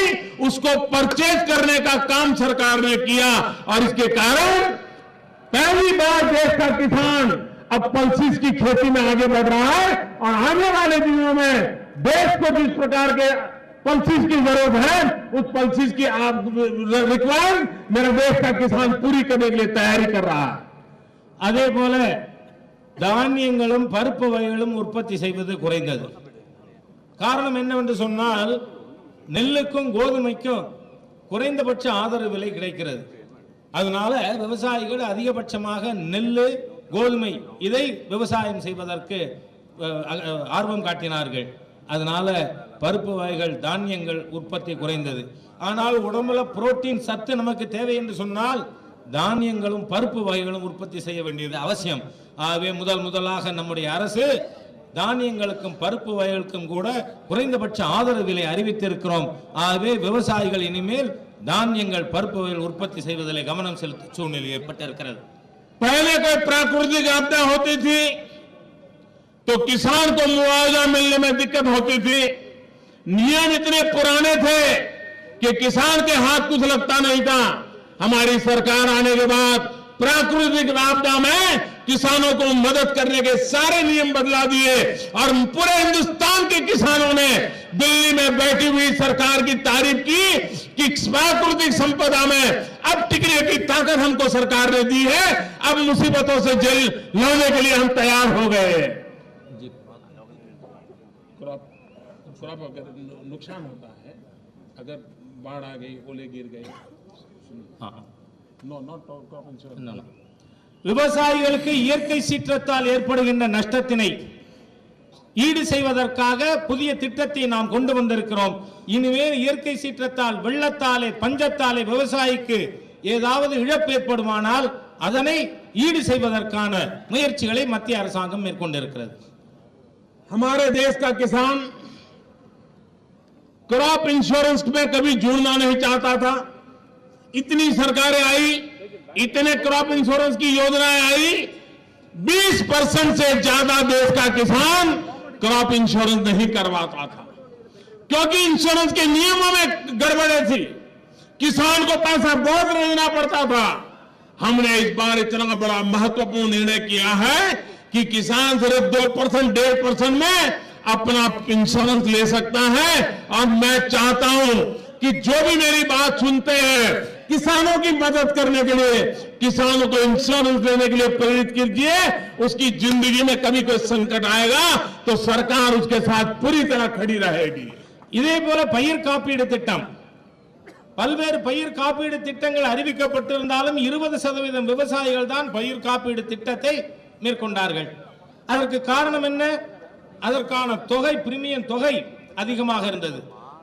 D: उसको परचेज करने का काम सरकार ने किया और इसके कारण पहली बार देश का किसान अब पल्सीज की खेती में आगे बढ़ रहा है. और आने वाले दिनों में देश को जिस प्रकार के पल्सीज की जरूरत है, उस पल्सीज की रिक्वायरमेंट मेरे देश का किसान पूरी करने के लिए तैयारी कर रहा है.
E: அதே போல தானியங்களும் பருப்பு வகைகளும் உற்பத்தி செய்வது குறைந்தது. காரணம் என்னவென்று சொன்னால், நெல்லுக்கும் கோதுமைக்கும் குறைந்தபட்ச ஆதரவு விலை கிடைக்கிறது. அதனால விவசாயிகள் அதிகபட்சமாக நெல்லு, கோதுமை இதை விவசாயம் செய்வதற்கு ஆர்வம் காட்டினார்கள். அதனால பருப்பு வகைகள், தானியங்கள் உற்பத்தி குறைந்தது. ஆனால் உடம்புல புரோட்டீன் சத்து நமக்கு தேவை என்று சொன்னால் தானியங்களும் பருப்பு வகைகளும் உற்பத்தி செய்ய வேண்டியது அவசியம். ஆகவே முதலாக நம்முடைய அரசு தானியங்களுக்கும் பருப்பு வகைகளுக்கும் கூட குறைந்தபட்ச ஆதரவு விலை அறிவித்திருக்கிறோம். ஆகவே விவசாயிகள் இனிமேல் தானியங்கள், பருப்பு வகைகள் உற்பத்தி செய்வதிலே கவனம் செலுத்தும் சூழ்நிலை ஏற்பட்டிருக்கிறது.
D: पहले कोई प्राकृतिक आपदा होती थी तो किसान को मुआवजा मिलने में दिक्कत होती थी. नियम इतने पुराने थे कि किसान के हाथ कुछ लगता नहीं था. हमारी सरकार आने के बाद प्राकृतिक आपदा में किसानों को मदद करने के सारे नियम बदला दिए और पूरे हिंदुस्तान के किसानों ने दिल्ली में बैठी हुई सरकार की तारीफ की कि प्राकृतिक संपदा में अब टिकने की ताकत हमको सरकार ने दी है. अब मुसीबतों से जल लड़ने के लिए हम तैयार हो गए. क्रॉप अगर नुकसान होता है, अगर बाढ़ आ गई, ओले गिर गए,
E: விவசாயிகளுக்கு இயற்கை சீற்றத்தால் ஏற்படுகின்ற நஷ்டத்தினை ஈடு செய்வதற்காக புதிய திட்டத்தை நாம் கொண்டு வந்திருக்கிறோம். இனிமேல் இயற்கை சீற்றத்தால், வெள்ளத்தாலே, பஞ்சத்தாலே விவசாயிக்கு ஏதாவது இழப்பு ஏற்படுமானால் அதனை ஈடு செய்வதற்கான முயற்சிகளை மத்திய அரசாங்கம் மேற்கொண்டிருக்கிறது.
D: हमारे देश का किसान क्रॉप इंश्योरेंस में कभी जुड़ना नहीं चाहता था. इतनी सरकारें आई, इतने क्रॉप इंश्योरेंस की योजनाएं आई, 20% से ज्यादा देश का किसान क्रॉप इंश्योरेंस नहीं करवाता था क्योंकि इंश्योरेंस के नियमों में गड़बड़े थी. किसान को पैसा बहुत देना पड़ता था. हमने इस बार इतना बड़ा महत्वपूर्ण निर्णय किया है कि किसान सिर्फ 2%, 1.5% में अपना इंश्योरेंस ले सकता है. और मैं चाहता हूं कि जो भी मेरी बात सुनते हैं, किसानों की मदद करने के लिए, किसानों को इंश्योरेंस लेने के लिए प्रेरित कीजिए. उसकी जिंदगी में कभी कोई संकट आएगा तो सरकार उसके साथ पूरी तरह खड़ी रहेगी.
E: இதே போல பயிர் காப்பீடு திட்டம், பல்வேறு பயிர் காப்பீடு திட்டங்கள் அறிவிக்கப்பட்டிருந்தாலும் 20% விவசாயிகள் தான் பயிர் காப்பீடு திட்டத்தை மேற்கொண்டார்கள். அதற்கு காரணம் என்ன? அதற்கான தொகை, பிரீமியம் தொகை அதிகமாக இருந்தது.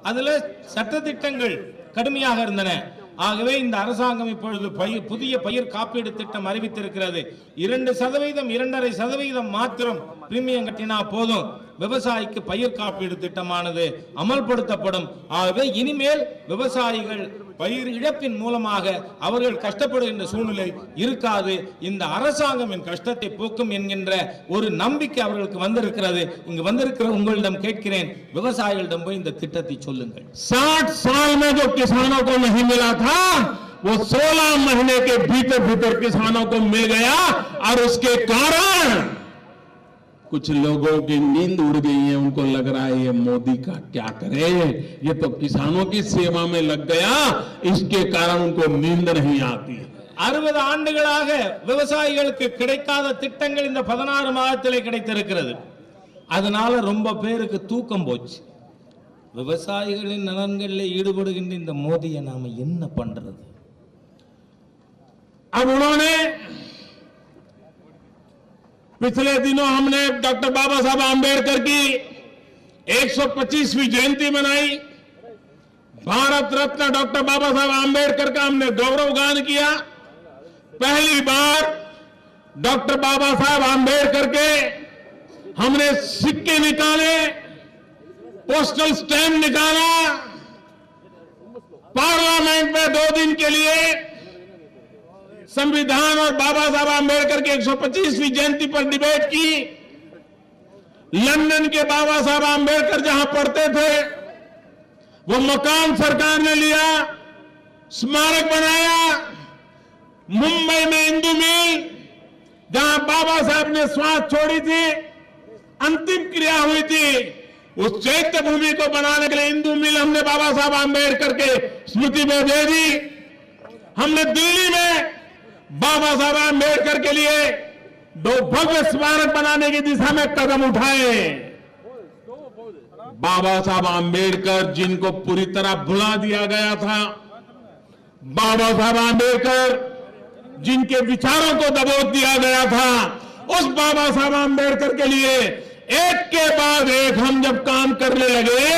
E: அதுல சட்ட திட்டங்கள் கடுமையாக இருந்தன. ஆகவே இந்த அரசாங்கம் இப்பொழுது புதிய பயிர் காப்பீடு திட்டம் அறிவித்திருக்கிறது. 2%, 2.5% மாத்திரம் பிரீமியம் கட்டினா போதும், விவசாயிக்கு பயிர் காப்பீடு திட்டமானது அமல்படுத்தப்படும். ஆகவே இனிமேல் விவசாயிகள் பயிர் இழப்பின் மூலமாக அவர்கள் கஷ்டப்படுகின்ற சூழ்நிலை இருக்காது. இந்த அரசாங்கம் என் கஷ்டத்தை போக்கும் என்கின்ற ஒரு நம்பிக்கை அவர்களுக்கு வந்திருக்கிறது. இங்கு வந்திருக்கிற உங்களிடம் கேட்கிறேன், விவசாயிகளிடம் போய் இந்த திட்டத்தை சொல்லுங்கள்.
D: 60 साल में जो किसानों को नहीं मिला था वो 16 महीने के भीतर भीतर किसानों को मिल गया और उसके कारण कुछ लोगों की नींद उड़ गई है, उनको लग रहा है ये मोदी का क्या करे, ये तो किसानों की सेवा में लग गया, इसके कारण उनको नींद नहीं आती है।
E: 60 ஆண்டுகளாக விவசாயிகளுக்கு கிடைக்காத திட்டங்கள் இந்த 16 மாதத்திலே கிடைத்திருக்கிறது. அதனால ரொம்ப பேருக்கு தூக்கம் போச்சு. விவசாயிகளின் நலன்களில் ஈடுபடுகின்ற இந்த மோதியை நாம என்ன பண்றது?
D: अब उन्होंने पिछले दिनों हमने डॉक्टर बाबा साहब आम्बेडकर की 125वीं जयंती मनाई। भारत रत्न डॉक्टर बाबा साहब आम्बेडकर का हमने गौरव गान किया। पहली बार डॉक्टर बाबा साहब आम्बेडकर के हमने सिक्के निकाले, पोस्टल स्टैम्प निकाला, पार्लियामेंट में 2 दिन के लिए संविधान और बाबा साहब आम्बेडकर की 125वीं जयंती पर डिबेट की। लंदन के बाबा साहब आम्बेडकर जहां पढ़ते थे वो मकान सरकार ने लिया, स्मारक बनाया। मुंबई में इंदु मिल, जहां बाबा साहब ने श्वास छोड़ी थी, अंतिम क्रिया हुई थी, उस चैत्य भूमि को बनाने के लिए इंदु मिल हमने बाबा साहब आम्बेडकर के स्मृति में दे दी। हमने दिल्ली में बाबा साहब आम्बेडकर के लिए 2 भव्य स्मारक बनाने की दिशा में कदम उठाए। बाबा साहब आम्बेडकर जिनको पूरी तरह भुला दिया गया था, बाबा साहब आम्बेडकर जिनके विचारों को दबोच दिया गया था, उस बाबा साहब आम्बेडकर के लिए एक के बाद एक हम जब काम करने लगे,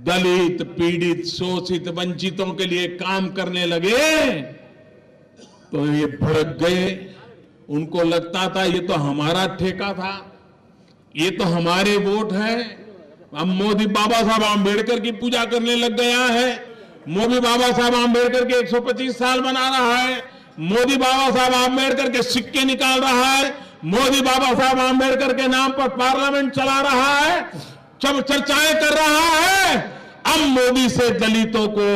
D: दलित, पीड़ित, शोषित, वंचितों के लिए काम करने लगे, तो ये भड़क गए। उनको लगता था ये तो हमारा ठेका था, ये तो हमारे वोट है। अब मोदी बाबा साहब आम्बेडकर की पूजा करने लग गया है। मोदी बाबा साहब आम्बेडकर के 125 साल मना रहा है। मोदी बाबा साहब आम्बेडकर के सिक्के निकाल रहा है। मोदी बाबा साहब आम्बेडकर के नाम पर पार्लियामेंट चला रहा है, चर्चाएं कर रहा है। अब मोदी से दलितों को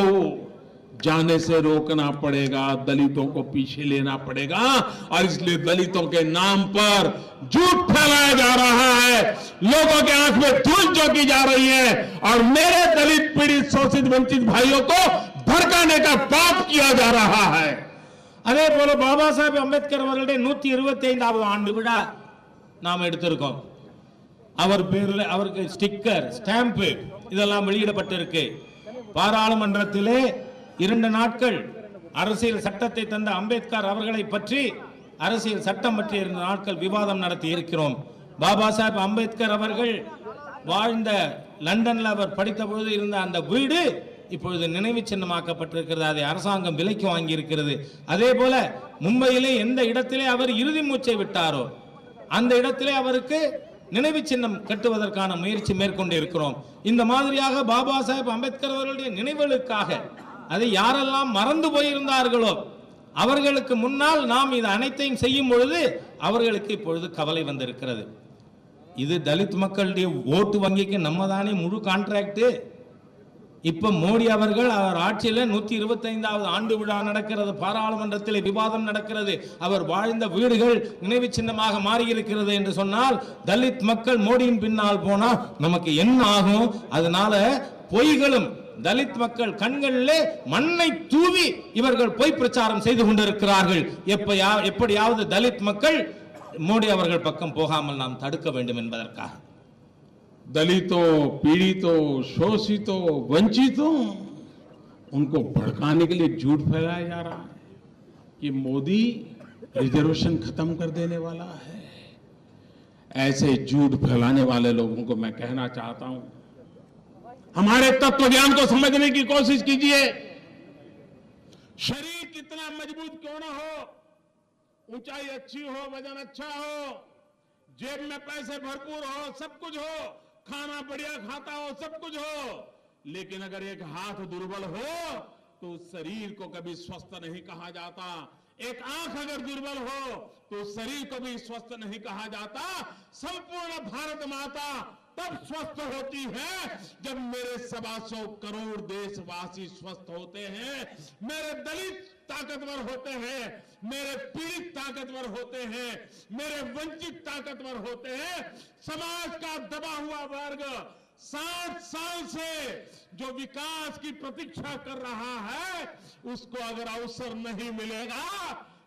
D: जाने से रोकना पड़ेगा, दलितों को पीछे लेना पड़ेगा, और इसलिए दलितों के नाम पर झूठ फैलाया जा रहा है, लोगों के आंख में धूल झोंकी जा रही है, और मेरे दलित, पीड़ित, शोषित, वंचित भाइयों को भड़काने का पाप किया जा रहा है।
E: அதே போல பாபா சாஹேப் அம்பேத்கர் அவர்களுடைய 125வது ஆண்டு விழா நாம் எடுத்திருக்கோம். அவர் பேரில் அவருக்கு ஸ்டிக்கர், ஸ்டாம்ப் இதெல்லாம் வெளியிடப்பட்டிருக்கு. பாராளுமன்றத்திலே 2 நாட்கள் அரசியல் சட்டத்தை தந்த அம்பேத்கர் அவர்களை பற்றி, அரசியல் சட்டம் பற்றி 2 நாட்கள் விவாதம் நடத்தி இருக்கிறோம். பாபா சாஹேப் அம்பேத்கர் அவர்கள் வாழ்ந்த லண்டன்ல அவர் படித்த பொழுது இருந்த அந்த வீடு இப்பொழுது நினைவு சின்னமாக்கப்பட்டிருக்கிறது. அதை அரசாங்கம் விலைக்கு வாங்கி இருக்கிறது. அதே போல மும்பையிலே எந்த இடத்திலே அவர் இறுதி மூச்சை விட்டாரோ அந்த இடத்திலே அவருக்கு நினைவு சின்னம் கட்டுவதற்கான முயற்சி மேற்கொண்டு இருக்கிறோம். இந்த மாதிரியாக பாபா சாஹேப் அம்பேத்கர் அவர்களுடைய நினைவுகளுக்காக அதை யாரெல்லாம் மறந்து போயிருந்தார்களோ அவர்களுக்கு முன்னால் நாம் இது அனைத்தையும் செய்யும் பொழுது அவர்களுக்கு இப்பொழுது கவலை வந்திருக்கிறது. இது தலித் மக்களுடைய ஓட்டு வங்கிக்கு நம்ம தானே முழு கான்ட்ராக்ட். இப்ப மோடி அவர்கள் அவர் ஆட்சியில் 125வது ஆண்டு விழா நடக்கிறது, பாராளுமன்றத்தில் விவாதம் நடக்கிறது, அவர் வாழ்ந்த வீடுகள் நினைவு சின்னமாக மாறி இருக்கிறது என்று சொன்னால் தலித் மக்கள் மோடியின் பின்னால் போனா நமக்கு என்ன ஆகும்? அதனால பொய்களும் தலித் மக்கள் கண்களிலே மண்ணை தூவி இவர்கள் பொய் பிரச்சாரம் செய்து கொண்டிருக்கிறார்கள். எப்படியாவது தலித் மக்கள் மோடி அவர்கள் பக்கம் போகாமல் நாம் தடுக்க வேண்டும் என்பதற்காக
D: दलितों, पीड़ितों, शोषितों, वंचितों उनको भड़काने के लिए झूठ फैलाया जा रहा है कि मोदी रिजर्वेशन खत्म कर देने वाला है। ऐसे झूठ फैलाने वाले लोगों को मैं कहना चाहता हूं, हमारे तत्व ज्ञान को समझने की कोशिश कीजिए। शरीर कितना मजबूत क्यों ना हो, ऊंचाई अच्छी हो, वजन अच्छा हो, जेब में पैसे भरपूर हो, सब कुछ हो, खाना बढ़िया खाता हो, सब कुछ हो, लेकिन अगर एक हाथ दुर्बल हो तो उस शरीर को कभी स्वस्थ नहीं कहा जाता। एक आंख अगर दुर्बल हो तो शरीर को भी स्वस्थ नहीं कहा जाता। संपूर्ण भारत माता तब स्वस्थ होती है जब मेरे 125 करोड़ देशवासी स्वस्थ होते हैं, मेरे दलित ताकतवर होते हैं, मेरे पीड़ित ताकतवर होते हैं, मेरे वंचित ताकतवर होते हैं। समाज का दबा हुआ वर्ग 60 साल से जो विकास की प्रतीक्षा कर रहा है, उसको अगर अवसर नहीं मिलेगा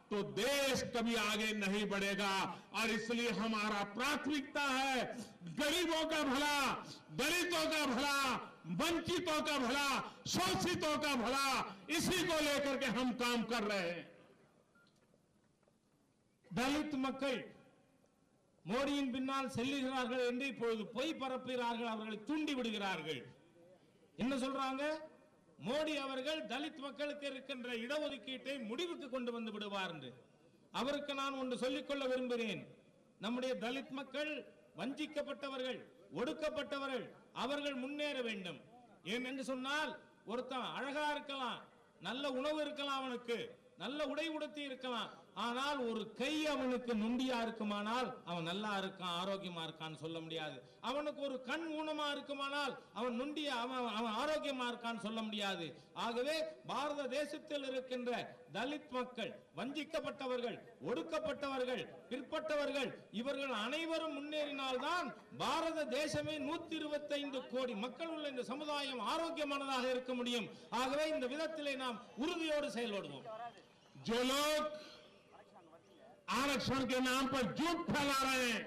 D: तो देश कभी आगे नहीं बढ़ेगा। और इसलिए हमारा प्राथमिकता है गरीबों का भला, दलितों का भला, वंचितों का भला, शोषितों का भला, इसी को लेकर के हम काम कर रहे हैं।
E: தலித் மக்கள் மோடியின் பின்னால் செல்லுகிறார்கள் என்று இப்பொழுது பொய் பரப்புகிறார்கள், அவர்களை தூண்டி விடுகிறார்கள். என்ன சொல்றாங்க? மோடி அவர்கள் தலித் மக்களுக்கு இருக்கின்ற இடஒதுக்கீட்டை முடிவுக்கு கொண்டு வந்து விடுவார் என்று. அவருக்கு நான் ஒன்று சொல்லிக்கொள்ள விரும்புகிறேன். நம்முடைய தலித் மக்கள் வஞ்சிக்கப்பட்டவர்கள், ஒடுக்கப்பட்டவர்கள், அவர்கள் முன்னேற வேண்டும். ஏன் என்று சொன்னால், ஒருத்தன் அழகா இருக்கலாம், நல்ல உணவு இருக்கலாம், அவனுக்கு நல்ல உடை உடுத்தி இருக்கலாம், ஆனால் ஒரு கை அவனுக்கு நொண்டியா இருக்குமானால் அவன் நல்லா இருக்கான், ஆரோக்கியமா இருக்கான்னு சொல்ல முடியாது. அவனுக்கு ஒரு கண் ஊனமா இருக்குமானால் அவன் நொண்டிய அவன் ஆரோக்கியமா இருக்கான்னு சொல்ல முடியாது. ஆகவே பாரத தேசத்தில் இருக்கின்ற தலித் மக்கள், வஞ்சிக்கப்பட்டவர்கள், ஒடுக்கப்பட்டவர்கள், பிற்பட்டவர்கள், இவர்கள் அனைவரும் முன்னேறினால்தான் பாரத தேசமே 125 கோடி மக்கள் உள்ள இந்த சமுதாயம் ஆரோக்கியமானதாக இருக்க முடியும். ஆகவே இந்த விதத்திலே நாம் உறுதியோடு செயல்படுவோம்.
D: जो लोग आरक्षण के नाम पर झूठ फैला रहे हैं,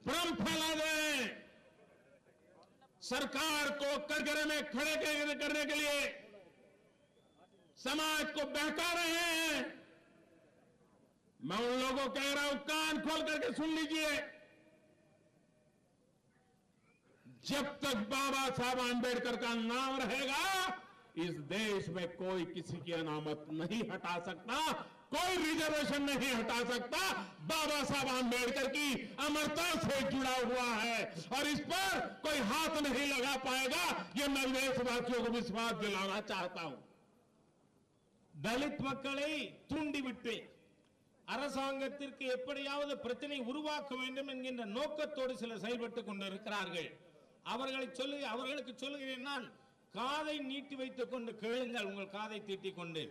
D: भ्रम फैला रहे हैं, सरकार को कटघरे में खड़े करने के लिए समाज को बहका रहे हैं, मैं उन लोगों को कह रहा हूं, कान खोल करके सुन लीजिए। जब तक बाबा साहब आंबेडकर का नाम रहेगा, इस देश में कोई किसी की अनामत नहीं हटा सकता, कोई रिजर्वेशन नहीं हटा सकता। बाबा साहब आंबेडकर की अमरता से जुड़ा हुआ है और इस पर कोई हाथ नहीं लगा पाएगा। ये मैं देशवासियों को विश्वास दिलाना चाहता हूं।
E: தலித் மக்களை தூண்டிவிட்டு அரசாங்கத்திற்கு எப்படியாவது பிரச்சனை உருவாக்க வேண்டும் என்கின்ற நோக்கத்தோடு சிலர் செயல்பட்டுக் கொண்டிருக்கிறார்கள். அவர்களுக்கு சொல்லுகிறேன், நான் காதை நீட்டி வைத்துக் கொண்டு கேளுங்கள், உங்கள் காதை தீட்டிக் கொண்டு.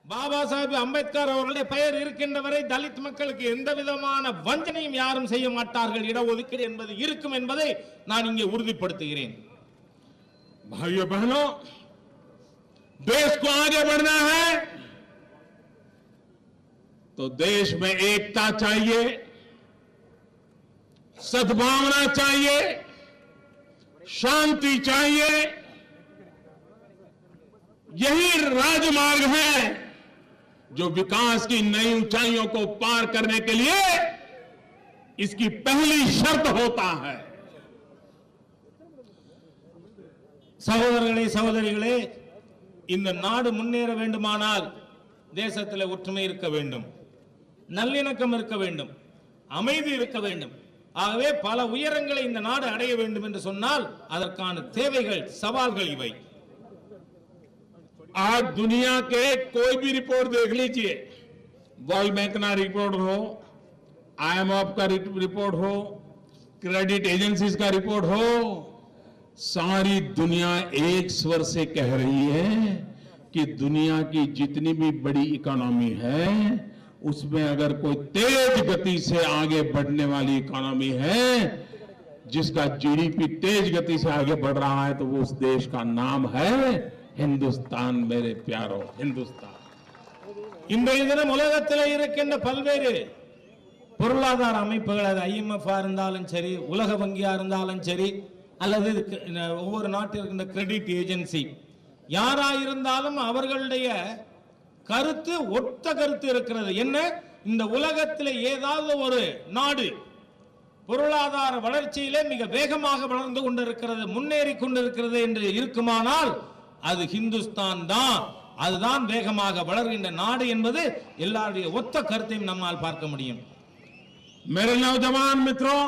E: பாபா சாஹிப் அம்பேத்கர் அவர்களுடைய பெயர் இருக்கின்ற வரை தலித் மக்களுக்கு எந்த விதமான வஞ்சனையும் யாரும் செய்ய மாட்டார்கள். இடஒதுக்கீடு என்பது இருக்கும் என்பதை நான் இங்கே உறுதிப்படுத்துகிறேன்.
D: भाइयों बहनों, देश को आगे बढ़ना है तो देश में एकता चाहिए, सद्भावना चाहिए, शांति चाहिए। यही राजमार्ग है जो विकास की नई ऊंचाइयों को पार करने के लिए इसकी पहली शर्त होता है।
E: சகோதரர்களே, சகோதரிகளே, இந்த நாடு முன்னேற வேண்டுமானால் தேசத்தில் ஒற்றுமை இருக்க வேண்டும், நல்லிணக்கம் இருக்க வேண்டும், அமைதி இருக்க வேண்டும். ஆகவே பல உயரங்களை இந்த நாடு அடைய வேண்டும் என்று சொன்னால் அதற்கான தேவைகள், சவால்கள் इவை.
D: आज दुनिया के कोई भी रिपोर्ट देख लीजिए, वर्ल्ड बैंक का रिपोर्ट हो, IMF का रिपोर्ट हो, क्रेडिट एजेंसीज का रिपोर्ट हो, सारी दुनिया एक स्वर से कह रही है कि दुनिया की जितनी भी बड़ी इकोनॉमी है उसमें अगर कोई तेज गति से आगे बढ़ने वाली इकोनॉमी है, जिसका जीडीपी तेज गति से आगे बढ़ रहा है, तो वो उस देश का नाम है हिंदुस्तान। मेरे प्यारो, हिंदुस्तान।
E: இன்றைய தினம் உலகத்தில் இருக்கின்ற பல்வேறு பொருளாதார அமைப்புகள், அது IMF இருந்தாலும் சரி, உலக வங்கியா இருந்தாலும் சரி, அல்லது ஒவ்வொரு நாட்டில் இருக்கின்ற கிரெடிட் ஏஜென்சி, யாரா இருந்தாலும் அவர்களுடைய கருத்து ஒத்த கருத்து இருக்கிறது. என்ன? இந்த உலகத்தில் ஏதாவது ஒரு நாடு பொருளாதார வளர்ச்சியிலே மிக வேகமாக வளர்ந்து கொண்டிருக்கிறது, முன்னேறி கொண்டிருக்கிறது என்று இருக்குமானால் அது ஹிந்துஸ்தான் தான். அதுதான் வேகமாக வளர்கின்ற நாடு என்பது எல்லாருடைய ஒத்த கருத்தையும் நம்மால் பார்க்க முடியும்.
D: मेरे नौजवान मित्रों,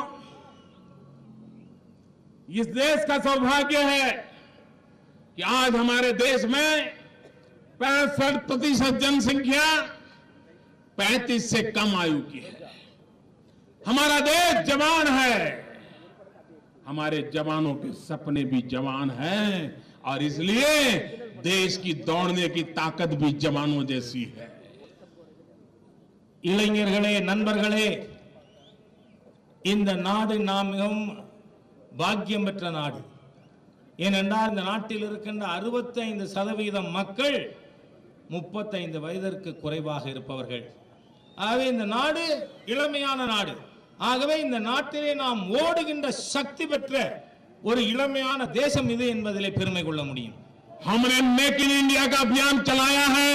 D: इस देश का सौभाग्य है कि आज हमारे देश में 65% जनसंख्या 35 से कम आयु की है। हमारा देश जवान है, हमारे जवानों के सपने भी जवान हैं और इसलिए देश की दौड़ने की ताकत भी जवानों जैसी है।
E: இளைஞர்களே, நண்பர்களே, இந்த நாடு நாம் மிகவும் பாக்கியம் பெற்ற நாடு. ஏனென்றால் இந்த நாட்டில் இருக்கின்ற 65% மக்கள் 35 வயதிற்கு குறைவாக இருப்பவர்கள். ஆகவே இந்த நாடு இளமையான நாடு. ஆகவே இந்த நாட்டிலே நாம் ஓடுகின்ற சக்தி பெற்ற ஒரு இளமையான தேசம் இது என்பதிலே பெருமை கொள்ள முடியும்.
D: हमने मेक इन इंडिया का अभियान चलाया है।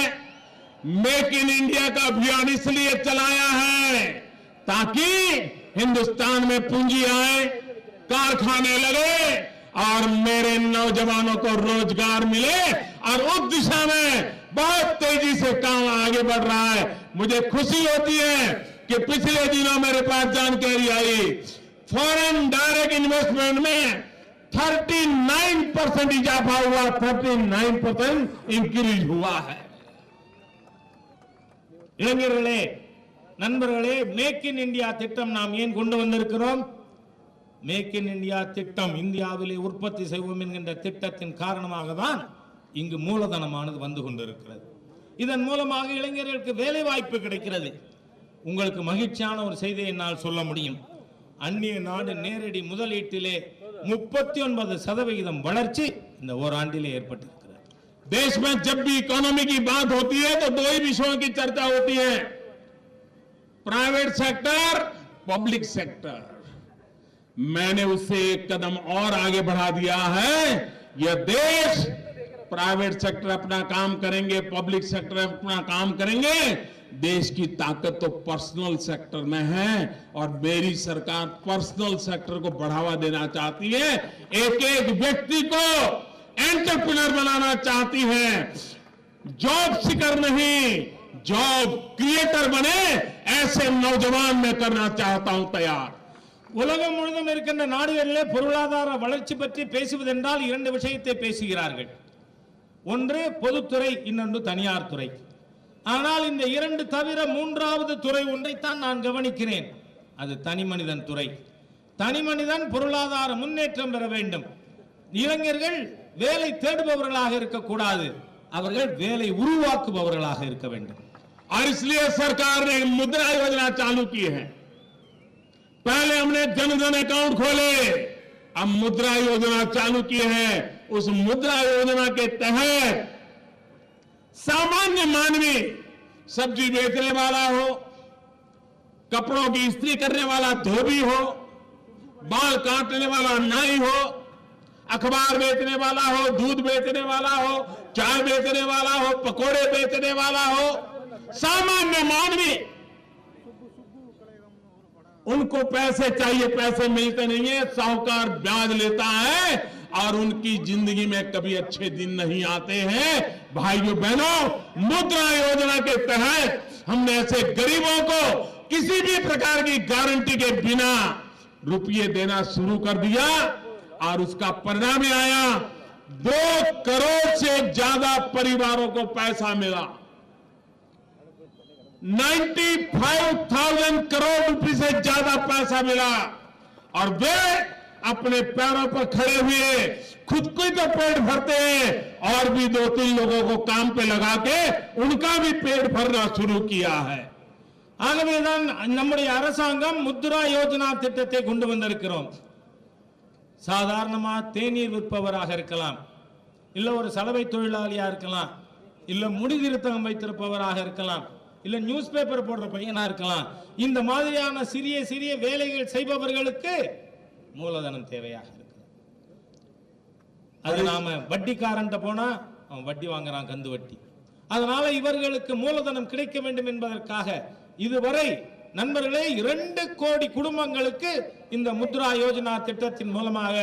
D: मेक इन इंडिया का अभियान इसलिए चलाया है ताकि हिंदुस्तान में पूंजी आए, कारखाने लगे और मेरे नौजवानों को रोजगार मिले और उस दिशा में बहुत तेजी से काम आगे बढ़ रहा है। मुझे खुशी होती है कि पिछले दिनों मेरे पास जानकारी आई, फॉरेन डायरेक्ट इन्वेस्टमेंट में 39% इजाफा हुआ, 39% इंक्रीज हुआ है।
E: இளைஞர்களே, நண்பர்களே, மேக் இன் இந்தியா திட்டம் நாம் ஏன் கொண்டு வந்திருக்கிறோம்? மேக் இன் இந்தியா திட்டம், இந்தியாவிலே உற்பத்தி செய்வோம் என்கின்ற திட்டத்தின் காரணமாக தான் இங்கு மூலதனமானது வந்து கொண்டிருக்கிறது. இதன் மூலமாக இளைஞர்களுக்கு வேலை வாய்ப்பு கிடைக்கிறது. உங்களுக்கு மகிழ்ச்சியான ஒரு செய்தியை என்னால் சொல்ல முடியும். அந்நிய நாடு நேரடி முதலீட்டிலே 39% வளர்ச்சி இந்த ஓராண்டிலே ஏற்பட்டிருக்கிறது.
D: देश में जब भी इकोनॉमी की बात होती है तो दो ही विषयों की चर्चा होती है, प्राइवेट सेक्टर, पब्लिक सेक्टर। मैंने उससे एक कदम और आगे बढ़ा दिया है। यह देश प्राइवेट सेक्टर अपना काम करेंगे, पब्लिक सेक्टर अपना काम करेंगे। देश की ताकत तो पर्सनल सेक्टर में है और मेरी सरकार पर्सनल सेक्टर को बढ़ावा देना चाहती है। एक एक व्यक्ति को एंटरप्रेन्योर बनाना चाहती है। जॉब सीकर नहीं, जॉब क्रिएटर बने, ऐसे नौजवान मैं करना चाहता हूं तैयार।
E: உலகம் முழுவதும் இருக்கின்ற நாடுகளிலே பொருளாதார வளர்ச்சி பற்றி பேசுவதென்றால் 2 விஷயத்தை பேசுகிறார்கள். ஒன்று பொதுத்துறை, இன்னொன்று தனியார் துறை. ஆனால் இந்த 2 தவிர 3வது துறை ஒன்றைத்தான் நான் கவனிக்கிறேன். அது தனி மனிதன் துறை. தனி மனிதன் பொருளாதார முன்னேற்றம் பெற வேண்டும். இளைஞர்கள் வேலை தேடுபவர்களாக இருக்கக்கூடாது, அவர்கள் வேலை உருவாக்குபவர்களாக இருக்க வேண்டும்.
D: और इसलिए सरकार ने मुद्रा योजना चालू की है। पहले हमने जनधन अकाउंट खोले, अब मुद्रा योजना चालू की है। उस मुद्रा योजना के तहत सामान्य मानवी, सब्जी बेचने वाला हो, कपड़ों की इस्त्री करने वाला धोबी हो, बाल काटने वाला नाई हो, अखबार बेचने वाला हो, दूध बेचने वाला हो, चाय बेचने वाला हो, पकोड़े बेचने वाला हो, सामान्य मानवी, उनको पैसे चाहिए, पैसे मिलते नहीं है, साहूकार ब्याज लेता है और उनकी जिंदगी में कभी अच्छे दिन नहीं आते हैं। भाइयों बहनों, मुद्रा योजना के तहत हमने ऐसे गरीबों को किसी भी प्रकार की गारंटी के बिना रुपये देना शुरू कर दिया और उसका परिणाम ये आया, 2 करोड़ से ज्यादा परिवारों को पैसा मिला। 95,000 करोड़ रुपए से ज्यादा पैसा मिला और वे अपने पैरों पर खड़े हुए खुद को तो पेट भरते हैं और भी 2-3 लोगों को काम पे लगा के उनका भी पेट भरना शुरू किया है।
E: ஆகவேதான் நம்முடைய அரசாங்கம் முத்ரா யோஜனா திட்டத்தை கொண்டு வந்திருக்கிறோம். சாதாரணமா தேநீர் விற்பவராக இருக்கலாம், இல்ல ஒரு சலவை தொழிலாளியா இருக்கலாம், இல்ல முடிதிருத்தம் வைத்திருப்பவராக இருக்கலாம், இல்ல நியூஸ் பேப்பர் போடுற பையனா இருக்கலாம். இந்த மாதிரியான சிறிய சிறிய வேலைகள் செய்பவர்களுக்கு மூலதனம் தேவையாக இருக்கு. அது நாம வட்டிக்காரன்ட்ட போனா அவன் வட்டி வாங்குறான், கந்து வட்டி. அதனால இவர்களுக்கு மூலதனம் கிடைக்க வேண்டும் என்பதற்காக இதுவரை நண்பர்களே 2 கோடி குடும்பங்களுக்கு இந்த முத்ரா யோஜனா திட்டத்தின் மூலமாக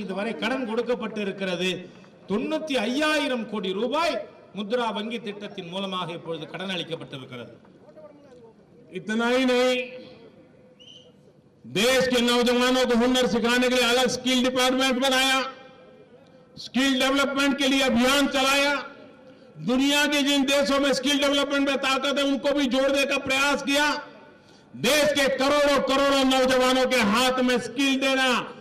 E: இதுவரை கடன் கொடுக்கப்பட்டு இருக்கிறது. 95,000 கோடி ரூபாய் मुद्रा वंगी திட்டத்தின் மூலமாக இப்பொழுது கடன் அளிக்கப்பட்டிருக்கிறது.
D: इतना ही नहीं, देश के नौजवानों को हुनर सिखाने के लिए अलग स्किल डिपार्टमेंट बनाया, स्किल डेवलपमेंट के लिए अभियान चलाया। दुनिया के जिन देशों में स्किल डेवलपमेंट में ताकत है उनको भी जोड़ने का प्रयास किया। देश के करोड़ों करोड़ों नौजवानों के हाथ में स्किल देना,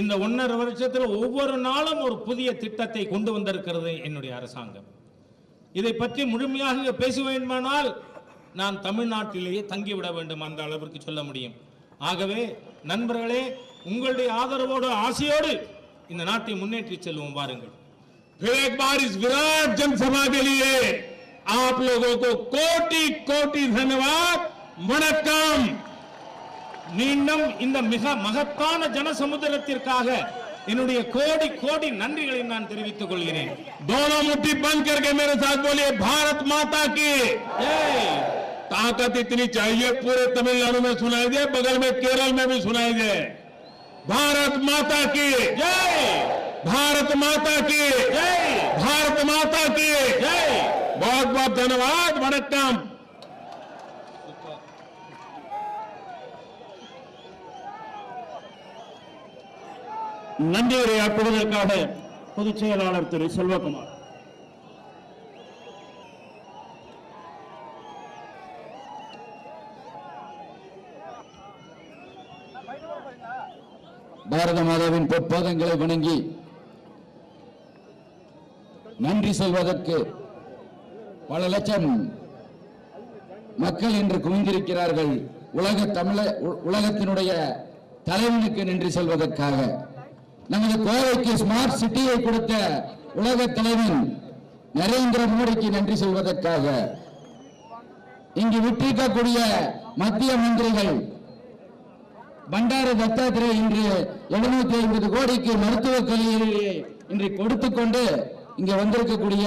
E: இந்த 1.5 வருஷத்தில் ஒவ்வொரு நாளும் ஒரு புதிய திட்டத்தை கொண்டு வந்திருக்கிறது என்னுடைய அரசாங்கம். இதை பற்றி முழுமையாக பேச வேண்டுமானால் நான் தமிழ்நாட்டிலேயே தங்கிவிட வேண்டும், அந்த அளவிற்கு சொல்ல முடியும். ஆகவே நண்பர்களே, உங்களுடைய ஆதரவோடு ஆசையோடு இந்த நாட்டை முன்னேற்றி செல்வோம் வாருங்கள்.
D: फिर एक बार इस विराट जनसभा के लिए आप लोगों को कोटि कोटि धन्यवाद, वणक्कम.
E: மீண்டும் இந்த மிக மகத்தான ஜனசமுத்திரத்திற்காக என்னுடைய கோடி கோடி நன்றிகளை நான் தெரிவித்துக் கொள்கிறேன்.
D: दोनों मुट्ठी बंद करके मेरे साथ बोलिए, भारत माता की
E: जय.
D: ताकत इतनी चाहिए पूरे तमिलनाडु में सुनाई दे, बगल में केरल में भी सुनाई दे. भारत माता की
E: जय.
D: भारत माता की
E: जय.
D: भारत माता की
E: जय.
D: बहुत बहुत धन्यवाद, वणक्कम.
B: நன்றி உரையாற்றுவதற்காக பொதுச் செயலாளர் திரு செல்வகுமார்.
F: பாரத மாதாவின் பொற்பாதங்களை வணங்கி நன்றி சொல்வதற்கு பல லட்சம் மக்கள் இன்று குவிந்திருக்கிறார்கள். உலகத்தினுடைய தலைவனுக்கு நன்றி சொல்வதற்காக, நமது கோவைக்கு ஸ்மார்ட் சிட்டியை கொடுத்த உலக தலைவன் நரேந்திர மோடிக்கு நன்றி சொல்வதற்காக, இங்கு விட்டிருக்கக்கூடிய மத்திய மந்திரிகள் பண்டார தத்தாத்திரே இன்று 750 கோடிக்கு மருத்துவக் கல்வியை இன்று கொடுத்துக்கொண்டு இங்கே வந்திருக்கக்கூடிய